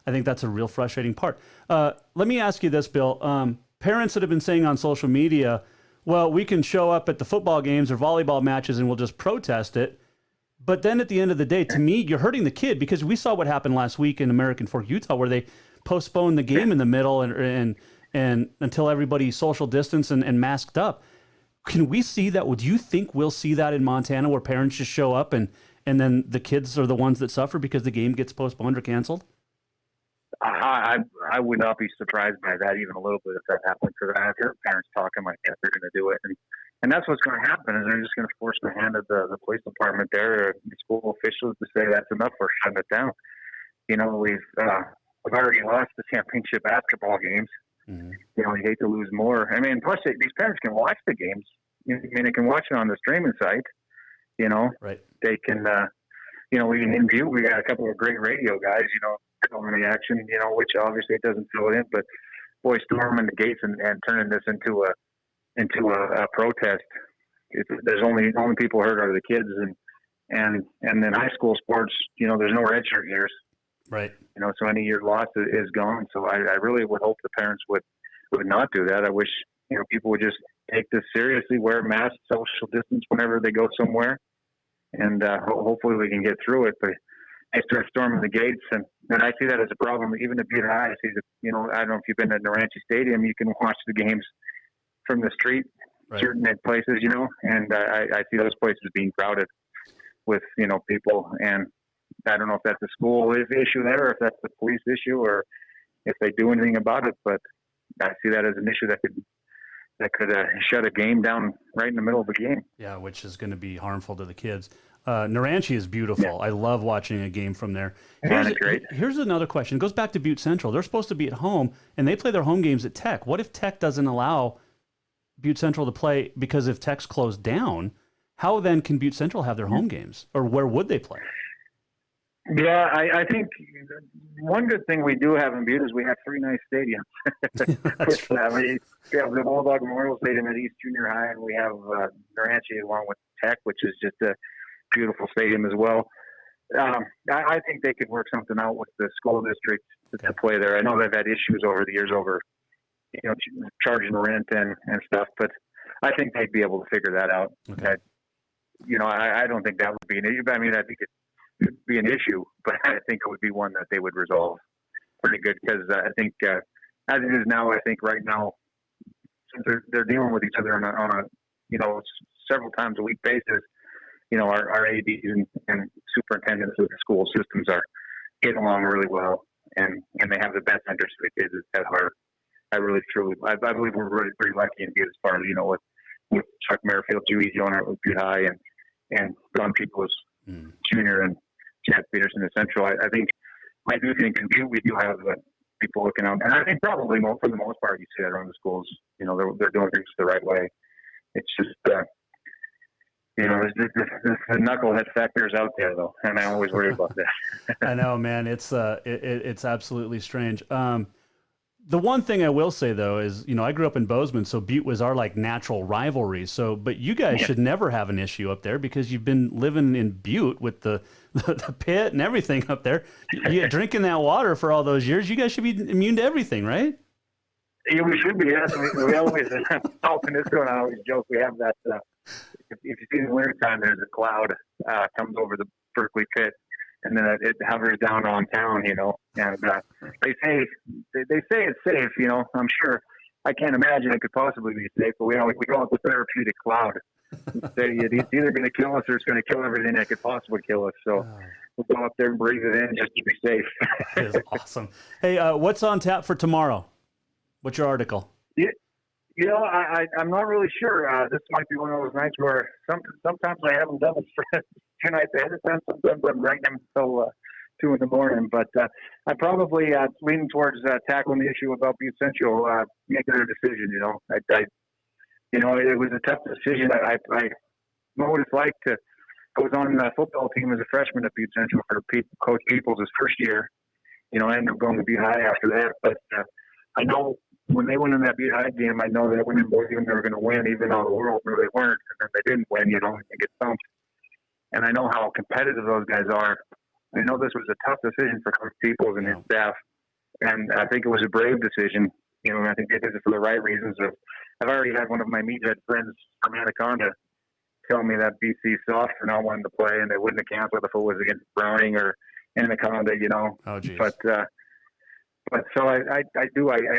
think that's a real frustrating part. Let me ask you this, Bill. Parents that have been saying on social media, well, we can show up at the football games or volleyball matches and we'll just protest it. But then at the end of the day, to me, you're hurting the kid, because we saw what happened last week in American Fork, Utah, where they postponed the game in the middle and until everybody social distanced and masked up. Can we see that? Would you think we'll see that in Montana, where parents just show up and then the kids are the ones that suffer because the game gets postponed or canceled? I would not be surprised by that even a little bit if that happened, because I've heard parents talking like that they're going to do it, and that's what's going to happen. Is they're just going to force the hand of the police department there, or the school officials, to say that's enough, for shutting it down. We've already lost the championship basketball games. Mm-hmm. You hate to lose more. I mean, plus these parents can watch the games. They can watch it on the streaming site. Right? They can. We can interview. We got a couple of great radio guys. Filming the action, which obviously it doesn't fill in, but boy, storming the gates and turning this into a protest. There's only people hurt are the kids, and then high school sports. There's no redshirt years, right? So any year lost is gone. So I really would hope the parents would not do that. I wish people would just take this seriously, wear masks, social distance whenever they go somewhere, and hopefully we can get through it. But they start storming the gates, and I see that as a problem. Even at Butte High, I see that, I don't know if you've been at Naranchi Stadium, you can watch the games from the street, right, certain places, and I see those places being crowded with, people. And I don't know if that's a school issue there, or if that's the police issue, or if they do anything about it, but I see that as an issue that could shut a game down right in the middle of a game. Yeah, which is going to be harmful to the kids. Naranchi is beautiful. Yeah. I love watching a game from there. Here's another question. It goes back to Butte Central. They're supposed to be at home, and they play their home games at Tech. What if Tech doesn't allow Butte Central to play? Because if Tech's closed down, how then can Butte Central have their home games? Or where would they play? Yeah, I think one good thing we do have in Butte is we have 3 nice stadiums. We have the Bulldog Memorial Stadium at East Junior High, and we have Naranchi along with Tech, which is just a beautiful stadium as well. I think they could work something out with the school district to play there. I know they've had issues over the years over charging rent and stuff. But I think they'd be able to figure that out. Okay. I don't think that would be an issue. I mean, I think it would be an issue, but I think it would be one that they would resolve pretty good, because I think as it is now, I think right now, since they're dealing with each other on a several times a week basis, our ADs and superintendents of the school systems are getting along really well, and they have the best interest of the kids at heart. I really, truly, I believe we're really pretty lucky to get as far as, with Chuck Merrifield, Dewey Jonah with Butte High, and Don Peoples Jr. and Chad Peterson at Central. I do think in Butte we do have the people looking out, and I think probably for the most part you see that around the schools. They're doing things the right way. It's just there's the knucklehead factors out there though, and I always worry about that. I know, man. It's absolutely strange. The one thing I will say though is, I grew up in Bozeman, so Butte was our natural rivalry. So, but you guys should never have an issue up there because you've been living in Butte with the pit and everything up there. You drinking that water for all those years. You guys should be immune to everything, right? Yeah, we should be. Yes, we always out in this one. I always joke we have that. If you see in the wintertime, there's a cloud comes over the Berkeley pit, and then it hovers down on town, and they say it's safe, I'm sure. I can't imagine it could possibly be safe, but we call it the therapeutic cloud. It's either going to kill us or it's going to kill everything that could possibly kill us. So we'll go up there and breathe it in just to be safe. That is awesome. Hey, what's on tap for tomorrow? What's your article? I'm not really sure. This might be one of those nights where sometimes I haven't done it for 2 nights ahead of time. Sometimes I'm writing them until 2 in the morning. But I'm probably leaning towards tackling the issue about Butte Central, making their decision. It was a tough decision. I know what it's like to. I was on the football team as a freshman at Butte Central for Coach Peoples' first year. I ended up going to Butte High after that. But I know when they went in that Butte High game, I know that women boys even they were going to win, even though the world knew they weren't, and then they didn't win. They get thumped. And I know how competitive those guys are. I know this was a tough decision for Coach Peoples and his staff, and I think it was a brave decision. And I think they did it for the right reasons. I've already had one of my meathead friends from Anaconda tell me that BC soft for not wanting to play, and they wouldn't have canceled if it was against Browning or Anaconda. Oh, geez. But so I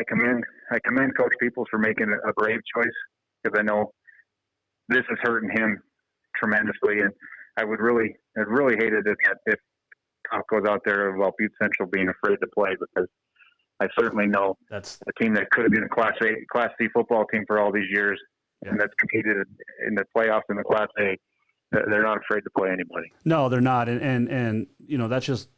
commend Coach Peoples for making a brave choice, because I know this is hurting him tremendously, and I'd really hate it if talk goes out there about Butte Central being afraid to play, because I certainly know that's a team that could have been a Class C football team for all these years, and that's competed in the playoffs in the Class A. They're not afraid to play anybody. No, they're not, and that's just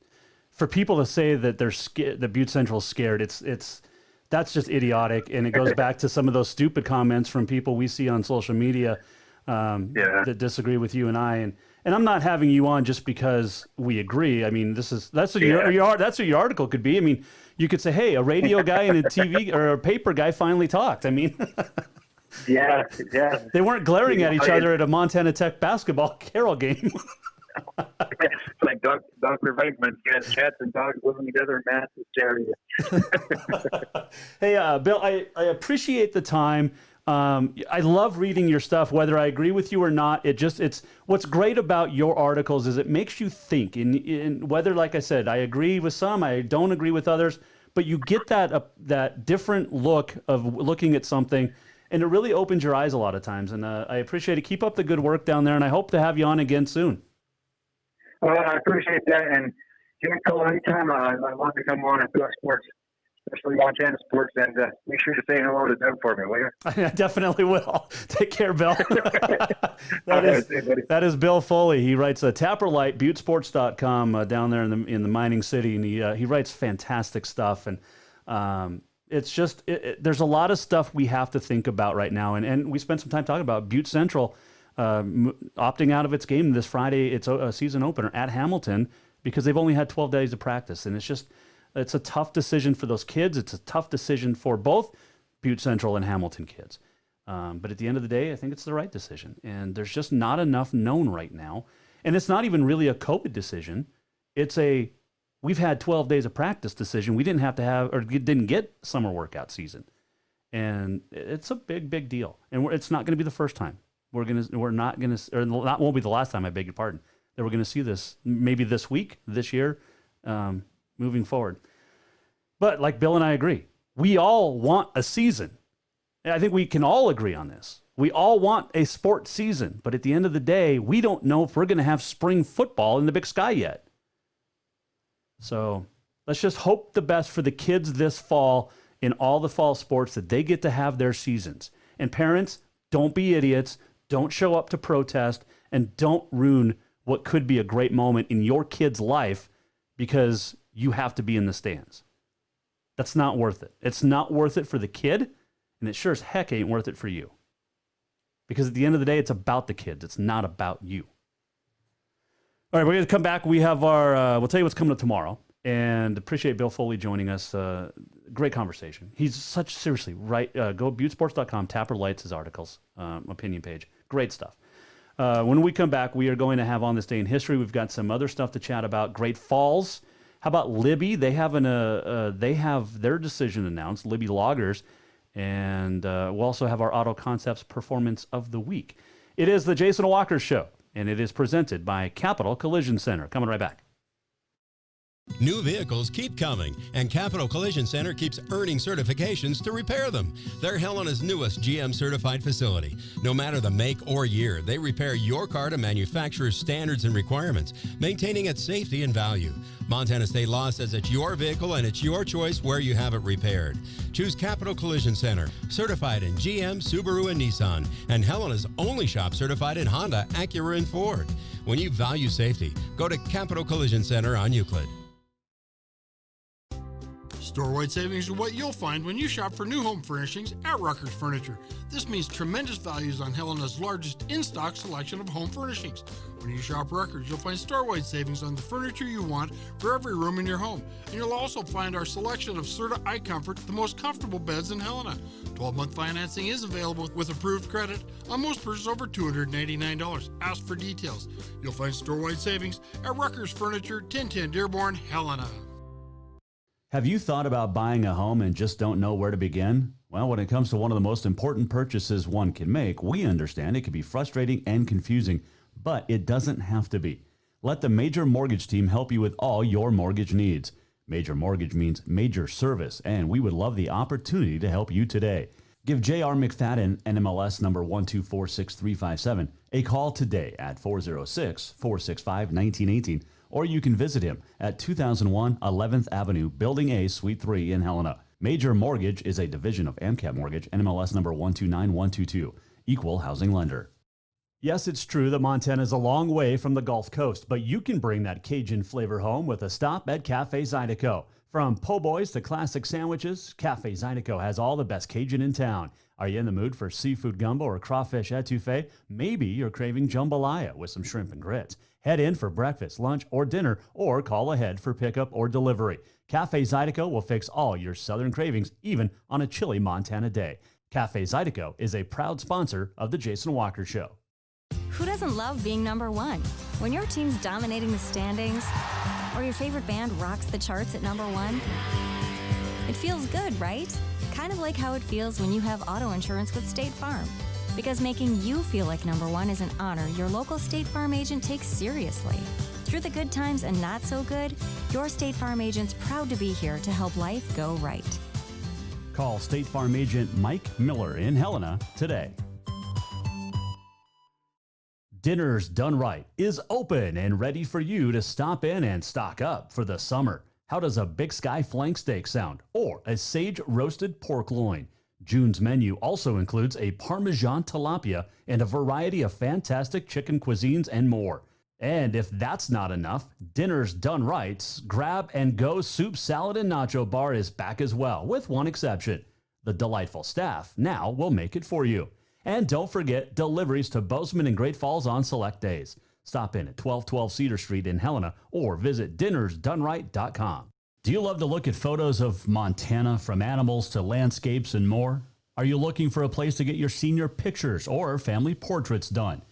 for people to say that they're scared, that Butte Central's scared. That's just idiotic, and it goes back to some of those stupid comments from people we see on social media that disagree with you and I. And I'm not having you on just because we agree. I mean, that's what your article could be. I mean, you could say, hey, a radio guy and a TV or a paper guy finally talked. I mean, yeah. They weren't glaring at each other at a Montana Tech basketball Carroll game. It's like Dr. Venkman, cats and dogs living together in mass hysteria. Hey, Bill, I appreciate the time. I love reading your stuff, whether I agree with you or not. It's what's great about your articles is it makes you think. In whether, like I said, I agree with some, I don't agree with others, but you get that different look of looking at something, and it really opens your eyes a lot of times. And I appreciate it. Keep up the good work down there, and I hope to have you on again soon. Well, I appreciate that, and you can call anytime. I'd love to come on and talk sports, especially Montana sports, and make sure to say hello to Doug for me, will you? I definitely will. Take care, Bill. That is Bill Foley. He writes a Tapperlight, buttesports.com down there in the mining city, and he writes fantastic stuff. And it's just there's a lot of stuff we have to think about right now, and we spent some time talking about Butte Central opting out of its game this Friday. It's a season opener at Hamilton because they've only had 12 days of practice, and it's a tough decision for those kids. It's a tough decision for both Butte Central and Hamilton kids. But at the end of the day, I think it's the right decision. And there's just not enough known right now. And it's not even really a COVID decision. It's we've had 12 days of practice decision. We didn't have to have, or didn't get summer workout season. And it's a big, big deal. And it's not going to be the first time. We're not going to, or that won't be the last time, I beg your pardon, that we're going to see this maybe this week, this year, moving forward. But like Bill and I agree, we all want a season. And I think we can all agree on this. We all want a sports season, but at the end of the day, we don't know if we're going to have spring football in the Big Sky yet. So let's just hope the best for the kids this fall in all the fall sports, that they get to have their seasons. And parents, don't be idiots. Don't show up to protest, and don't ruin what could be a great moment in your kid's life because you have to be in the stands. That's not worth it. It's not worth it for the kid, and it sure as heck ain't worth it for you. Because at the end of the day, it's about the kids. It's not about you. All right, we're going to come back. We have our, we'll tell you what's coming up tomorrow. And appreciate Bill Foley joining us. Great conversation. He's seriously, right? Go buttesports.com, Tapper Lights his articles, opinion page. Great stuff. When we come back, we are going to have on this day in history. We've got some other stuff to chat about. Great Falls. How about Libby? They have their decision announced, Libby Loggers. And we'll also have our Auto Concepts Performance of the Week. It is the Jason Walker Show, and it is presented by Capital Collision Center. Coming right back. New vehicles keep coming, and Capital Collision Center keeps earning certifications to repair them. They're Helena's newest GM-certified facility. No matter the make or year, they repair your car to manufacturer's standards and requirements, maintaining its safety and value. Montana state law says it's your vehicle and it's your choice where you have it repaired. Choose Capital Collision Center, certified in GM, Subaru, and Nissan, and Helena's only shop certified in Honda, Acura, and Ford. When you value safety, go to Capital Collision Center on Euclid. Store-wide savings are what you'll find when you shop for new home furnishings at Ruckers Furniture. This means tremendous values on Helena's largest in-stock selection of home furnishings. When you shop Ruckers, you'll find store-wide savings on the furniture you want for every room in your home. And you'll also find our selection of Serta iComfort, the most comfortable beds in Helena. 12-month financing is available with approved credit on most purchases over $289. Ask for details. You'll find store-wide savings at Ruckers Furniture, 1010 Dearborn, Helena. Have you thought about buying a home and just don't know where to begin? Well, when it comes to one of the most important purchases one can make, we understand it can be frustrating and confusing, but it doesn't have to be. Let the Major Mortgage team help you with all your mortgage needs. Major Mortgage means major service, and we would love the opportunity to help you today. Give J.R. McFadden, NMLS number 1246357, a call today at 406-465-1918, or you can visit him at 2001 11th Avenue, Building A, Suite 3 in Helena. Major Mortgage is a division of AMCAP Mortgage, NMLS number 129122, equal housing lender. Yes, it's true that Montana is a long way from the Gulf Coast, but you can bring that Cajun flavor home with a stop at Cafe ZYDECO. From po' boys to classic sandwiches, Cafe ZYDECO has all the best Cajun in town. Are you in the mood for seafood gumbo or crawfish etouffee? Maybe you're craving jambalaya with some shrimp and grits. Head in for breakfast, lunch, or dinner, or call ahead for pickup or delivery. Cafe ZYDECO will fix all your southern cravings, even on a chilly Montana day. Cafe ZYDECO is a proud sponsor of The Jason Walker Show. Who doesn't love being number one? When your team's dominating the standings, or your favorite band rocks the charts at number one, it feels good, right? Kind of like how it feels when you have auto insurance with State Farm. Because making you feel like number one is an honor your local State Farm agent takes seriously. Through the good times and not so good, your State Farm agent's proud to be here to help life go right. Call State Farm agent Mike Miller in Helena today. Dinner's Done Right is open and ready for you to stop in and stock up for the summer. How does a Big Sky flank steak sound? Or a sage roasted pork loin? June's menu also includes a Parmesan tilapia and a variety of fantastic chicken cuisines and more. And if that's not enough, Dinner's Done Right's Grab and Go Soup, Salad, and Nacho Bar is back as well, with one exception. The delightful staff now will make it for you. And don't forget deliveries to Bozeman and Great Falls on select days. Stop in at 1212 Cedar Street in Helena or visit dinnersdoneright.com. Do you love to look at photos of Montana, from animals to landscapes and more? Are you looking for a place to get your senior pictures or family portraits done?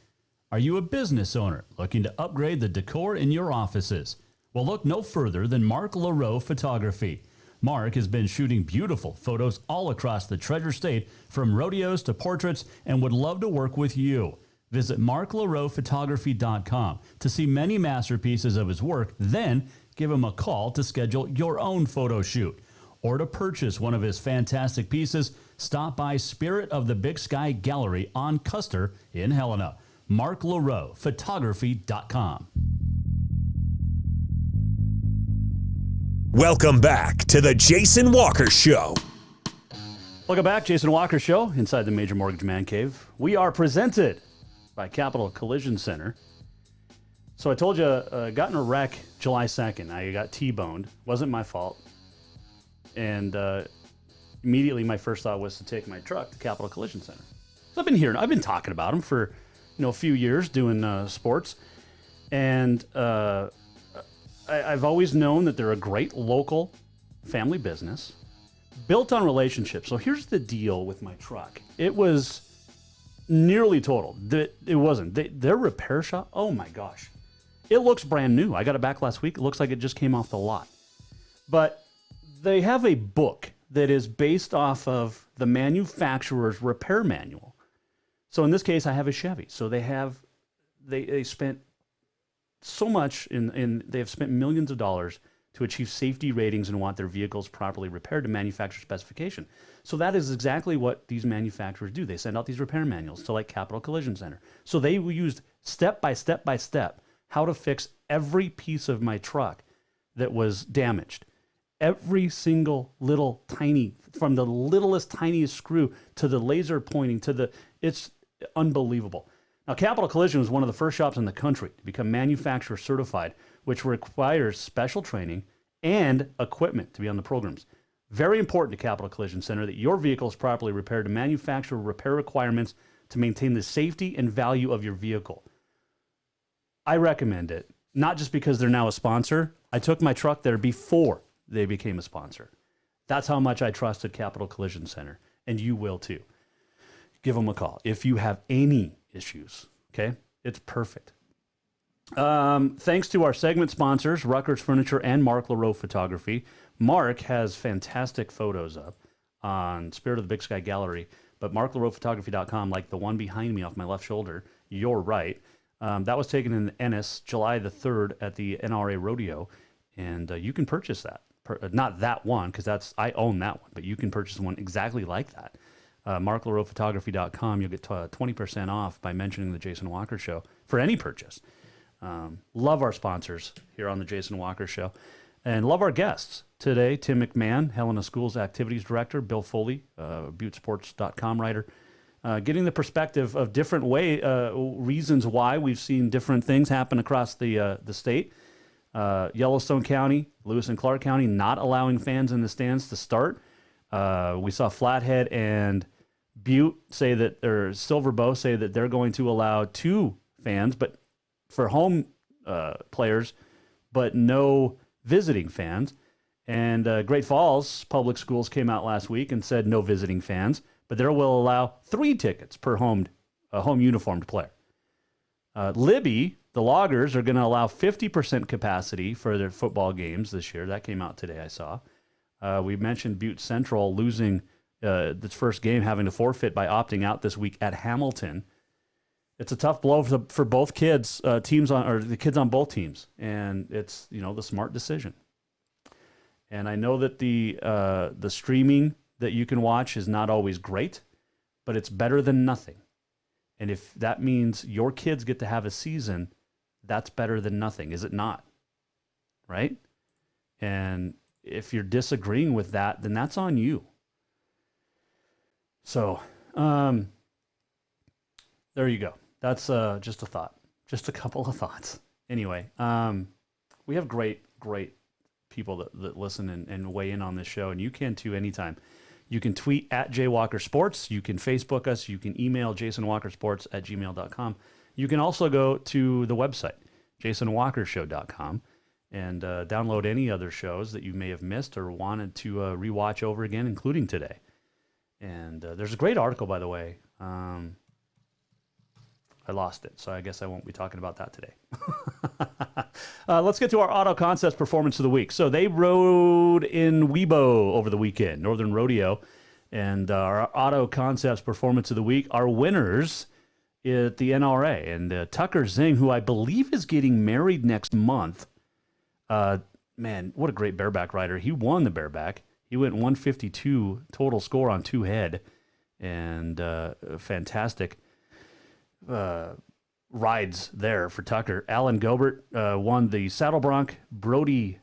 Are you a business owner looking to upgrade the decor in your offices? Well, look no further than Mark LaRoe Photography. Mark has been shooting beautiful photos all across the Treasure State, from rodeos to portraits, and would love to work with you. Visit marklaroephotography.com to see many masterpieces of his work, then give him a call to schedule your own photo shoot. Or to purchase one of his fantastic pieces, stop by Spirit of the Big Sky Gallery on Custer in Helena. marklaroephotography.com. Welcome back to the Jason Walker Show. Welcome back, Jason Walker Show, inside the Major Mortgage Man Cave. We are presented by Capital Collision Center. So I told you, got in a wreck July 2nd. I got T-boned. Wasn't my fault. And immediately my first thought was to take my truck to Capital Collision Center. So I've been talking about them for a few years doing sports. And I've always known that they're a great local family business built on relationships. So here's the deal with my truck. It was nearly total. It wasn't. Their repair shop, oh my gosh. It looks brand new. I got it back last week. It looks like it just came off the lot. But they have a book that is based off of the manufacturer's repair manual. So in this case, I have a Chevy. So they spent so much they have spent millions of dollars to achieve safety ratings and want their vehicles properly repaired to manufacturer specification. So that is exactly what these manufacturers do. They send out these repair manuals to like Capital Collision Center. So they used step by step how to fix every piece of my truck that was damaged. Every single little tiny, from the littlest, tiniest screw to the laser pointing it's unbelievable. Now, Capital Collision was one of the first shops in the country to become manufacturer certified, which requires special training and equipment to be on the programs. Very important to Capital Collision Center that your vehicle is properly repaired to manufacturer repair requirements to maintain the safety and value of your vehicle. I recommend it, not just because they're now a sponsor. I took my truck there before they became a sponsor. That's how much I trusted Capital Collision Center, and you will too. Give them a call if you have any issues, okay? It's perfect. Thanks to our segment sponsors, Ruckers Furniture and Mark LaRoe Photography. Mark has fantastic photos up on Spirit of the Big Sky Gallery, but marklaroephotography.com, like the one behind me off my left shoulder, you're right. That was taken in Ennis, July the 3rd at the NRA Rodeo, and you can purchase that. Not that one, because I own that one, but you can purchase one exactly like that. marklaroephotography.com, you'll get 20% off by mentioning the Jason Walker Show for any purchase. Love our sponsors here on the Jason Walker Show, and love our guests today. Tim McMahon, Helena Schools Activities Director, Bill Foley, ButteSports.com writer, getting the perspective of different reasons why we've seen different things happen across the state. Yellowstone County, Lewis and Clark County not allowing fans in the stands to start. We saw Flathead and Butte Silver Bow say that they're going to allow 2 fans, but for home players, but no visiting fans. And Great Falls Public Schools came out last week and said no visiting fans, but they will allow 3 tickets per home uniformed player. Libby, the Loggers, are going to allow 50% capacity for their football games this year. That came out today, I saw. We mentioned Butte Central losing its first game, having to forfeit by opting out this week at Hamilton. It's a tough blow for both kids, the kids on both teams, and it's the smart decision. And I know that the streaming that you can watch is not always great, but it's better than nothing. And if that means your kids get to have a season, that's better than nothing, is it not? Right? And if you're disagreeing with that, then that's on you. So, there you go. That's just a thought. Just a couple of thoughts. Anyway, we have great people that listen and weigh in on this show, and you can too anytime. You can tweet at JWalkerSports. You can Facebook us. You can email jasonwalkersports@gmail.com. You can also go to the website, jasonwalkershow.com, and download any other shows that you may have missed or wanted to rewatch over again, including today. And there's a great article, by the way. I lost it, so I guess I won't be talking about that today. Let's get to our Auto Concepts Performance of the Week. So they rode in Webo over the weekend, Northern Rodeo, and our Auto Concepts Performance of the Week, our winners at the NRA. And Tucker Zing, who I believe is getting married next month, man, what a great bareback rider. He won the bareback. He went 152 total score on 2 head, and fantastic rides there for Tucker. Alan Gobert won the Saddle Bronc. Brody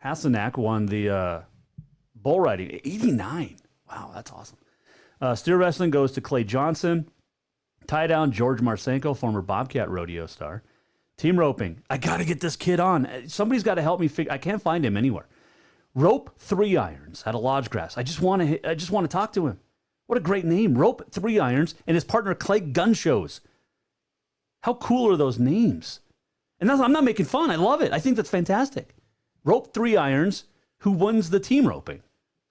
Hassanak won the bull riding. 89. Wow, that's awesome. Steer wrestling goes to Clay Johnson. Tie down, George Marsenko, former Bobcat rodeo star. Team roping. I got to get this kid on. Somebody's got to help me figure. I can't find him anywhere. Rope 3 irons out of Lodge Grass. I just want to talk to him. What a great name. Rope 3 irons and his partner Clay Gun Shows. How cool are those names? And I'm not making fun. I love it. I think that's fantastic. Rope 3 irons, who wins the team roping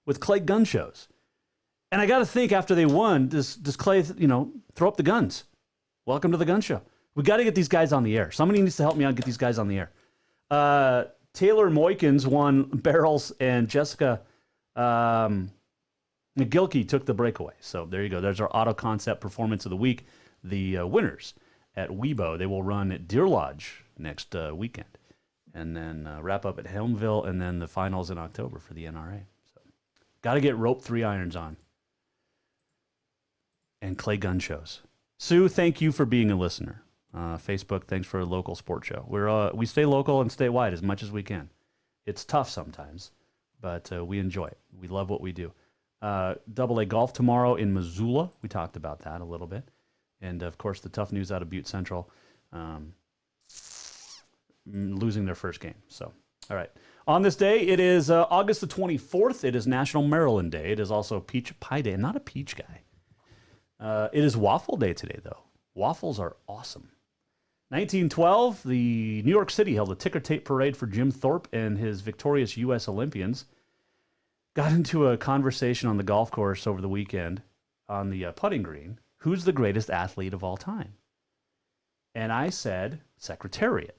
with Clay Gun Shows. And I got to think after they won, does Clay, throw up the guns? Welcome to the gun show. We got to get these guys on the air. Somebody needs to help me out get these guys on the air. Taylor Moykins won barrels, and Jessica McGilkey took the breakaway. So there you go. There's our Auto Concept Performance of the Week. The winners at Webo. They will run at Deer Lodge next weekend, and then wrap up at Helmville, and then the finals in October for the NRA. So got to get rope 3 irons on. And Clay Gun Shows. Sue, thank you for being a listener. Facebook, thanks for a local sports show. We stay local and statewide as much as we can. It's tough sometimes, but we enjoy it. We love what we do. AA golf tomorrow in Missoula. We talked about that a little bit. And, of course, the tough news out of Butte Central, losing their first game. So, all right. On this day, it is August the 24th. It is National Maryland Day. It is also Peach Pie Day. I'm not a peach guy. It is Waffle Day today, though. Waffles are awesome. 1912, the New York City held a ticker tape parade for Jim Thorpe and his victorious U.S. Olympians. Got into a conversation on the golf course over the weekend on the putting green. Who's the greatest athlete of all time? And I said, Secretariat.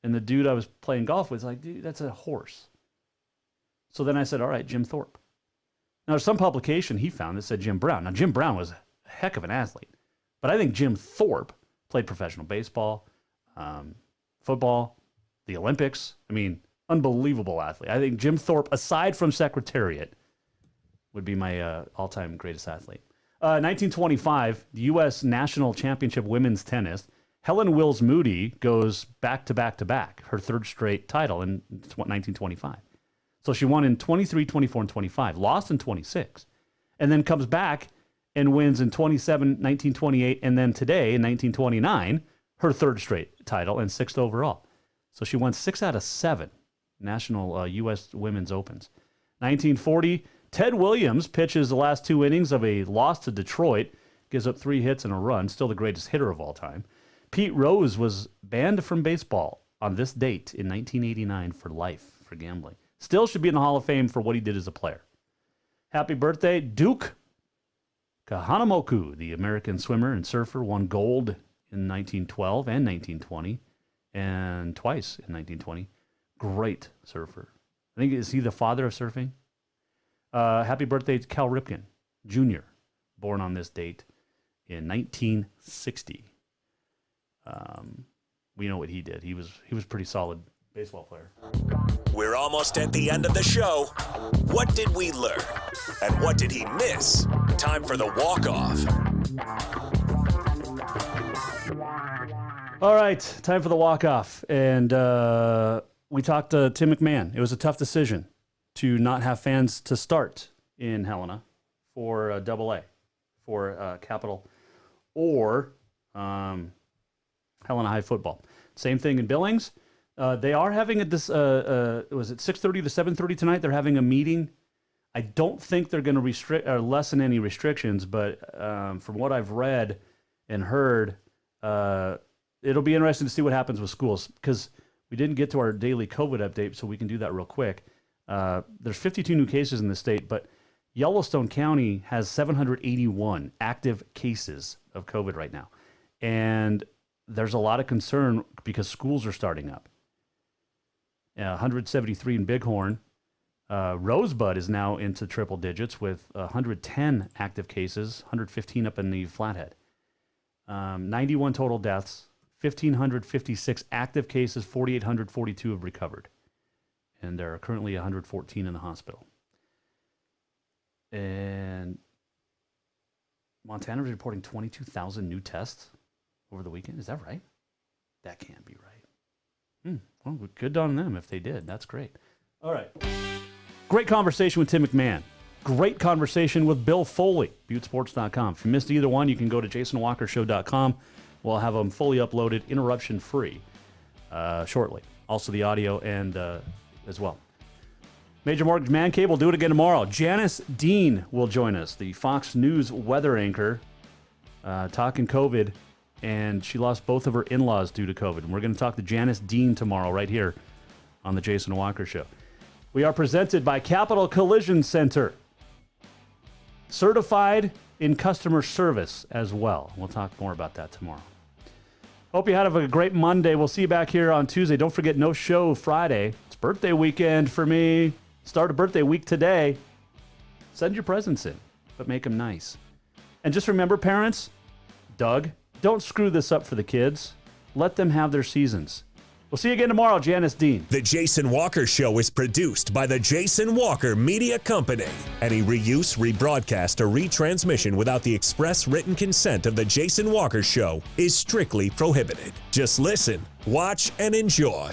And the dude I was playing golf with was like, dude, that's a horse. So then I said, all right, Jim Thorpe. Now, there's some publication he found that said Jim Brown. Now, Jim Brown was a heck of an athlete. But I think Jim Thorpe played professional baseball, football, the Olympics. I mean, unbelievable athlete. I think Jim Thorpe, aside from Secretariat, would be my all-time greatest athlete. 1925, the U.S. National Championship Women's Tennis. Helen Wills Moody goes back-to-back-to-back, her third straight title in 1925. So she won in 23, 24, and 25, lost in 26, and then comes back and wins in 27, 1928, and then today, in 1929, her third straight title and 6th overall. So she won 6 out of 7 national U.S. Women's Opens. 1940, Ted Williams pitches the last 2 innings of a loss to Detroit, gives up 3 hits and a run, still the greatest hitter of all time. Pete Rose was banned from baseball on this date in 1989 for life, for gambling. Still should be in the Hall of Fame for what he did as a player. Happy birthday, Duke Kahanamoku, the American swimmer and surfer, won gold in 1912 and 1920, and twice in 1920. Great surfer. I think, is he the father of surfing? Happy birthday to Cal Ripken, Jr., born on this date in 1960. We know what he did. He was pretty solid baseball player. We're almost at the end of the show. What did we learn? And what did he miss? Time for the walk-off. All right, time for the walk-off. And we talked to Tim McMahon. It was a tough decision to not have fans to start in Helena for AA, for Capital, or Helena High football. Same thing in Billings. They are having was it 6:30 to 7:30 tonight? They're having a meeting. I don't think they're going to restrict or lessen any restrictions, but from what I've read and heard, it'll be interesting to see what happens with schools, because we didn't get to our daily COVID update, so we can do that real quick. There's 52 new cases in the state, but Yellowstone County has 781 active cases of COVID right now. And there's a lot of concern because schools are starting up. 173 in Bighorn. Rosebud is now into triple digits with 110 active cases, 115 up in the Flathead. 91 total deaths, 1,556 active cases, 4,842 have recovered. And there are currently 114 in the hospital. And Montana is reporting 22,000 new tests over the weekend. Is that right? That can't be right. Well, good on them if they did. That's great. All right. Great conversation with Tim McMahon. Great conversation with Bill Foley, ButteSports.com. If you missed either one, you can go to JasonWalkerShow.com. We'll have them fully uploaded, interruption-free, shortly. Also the audio and as well. Major Mortgage Man Cave will do it again tomorrow. Janice Dean will join us, the Fox News weather anchor, talking COVID, and she lost both of her in-laws due to COVID. And we're going to talk to Janice Dean tomorrow right here on the Jason Walker Show. We are presented by Capital Collision Center, certified in customer service as well. We'll talk more about that tomorrow. Hope you had a great Monday. We'll see you back here on Tuesday. Don't forget, no show Friday. It's birthday weekend for me. Start a birthday week today. Send your presents in, but make them nice. And just remember, parents, Doug, don't screw this up for the kids. Let them have their seasons. We'll see you again tomorrow, Janice Dean. The Jason Walker Show is produced by the Jason Walker Media Company. Any reuse, rebroadcast, or retransmission without the express written consent of the Jason Walker Show is strictly prohibited. Just listen, watch, and enjoy.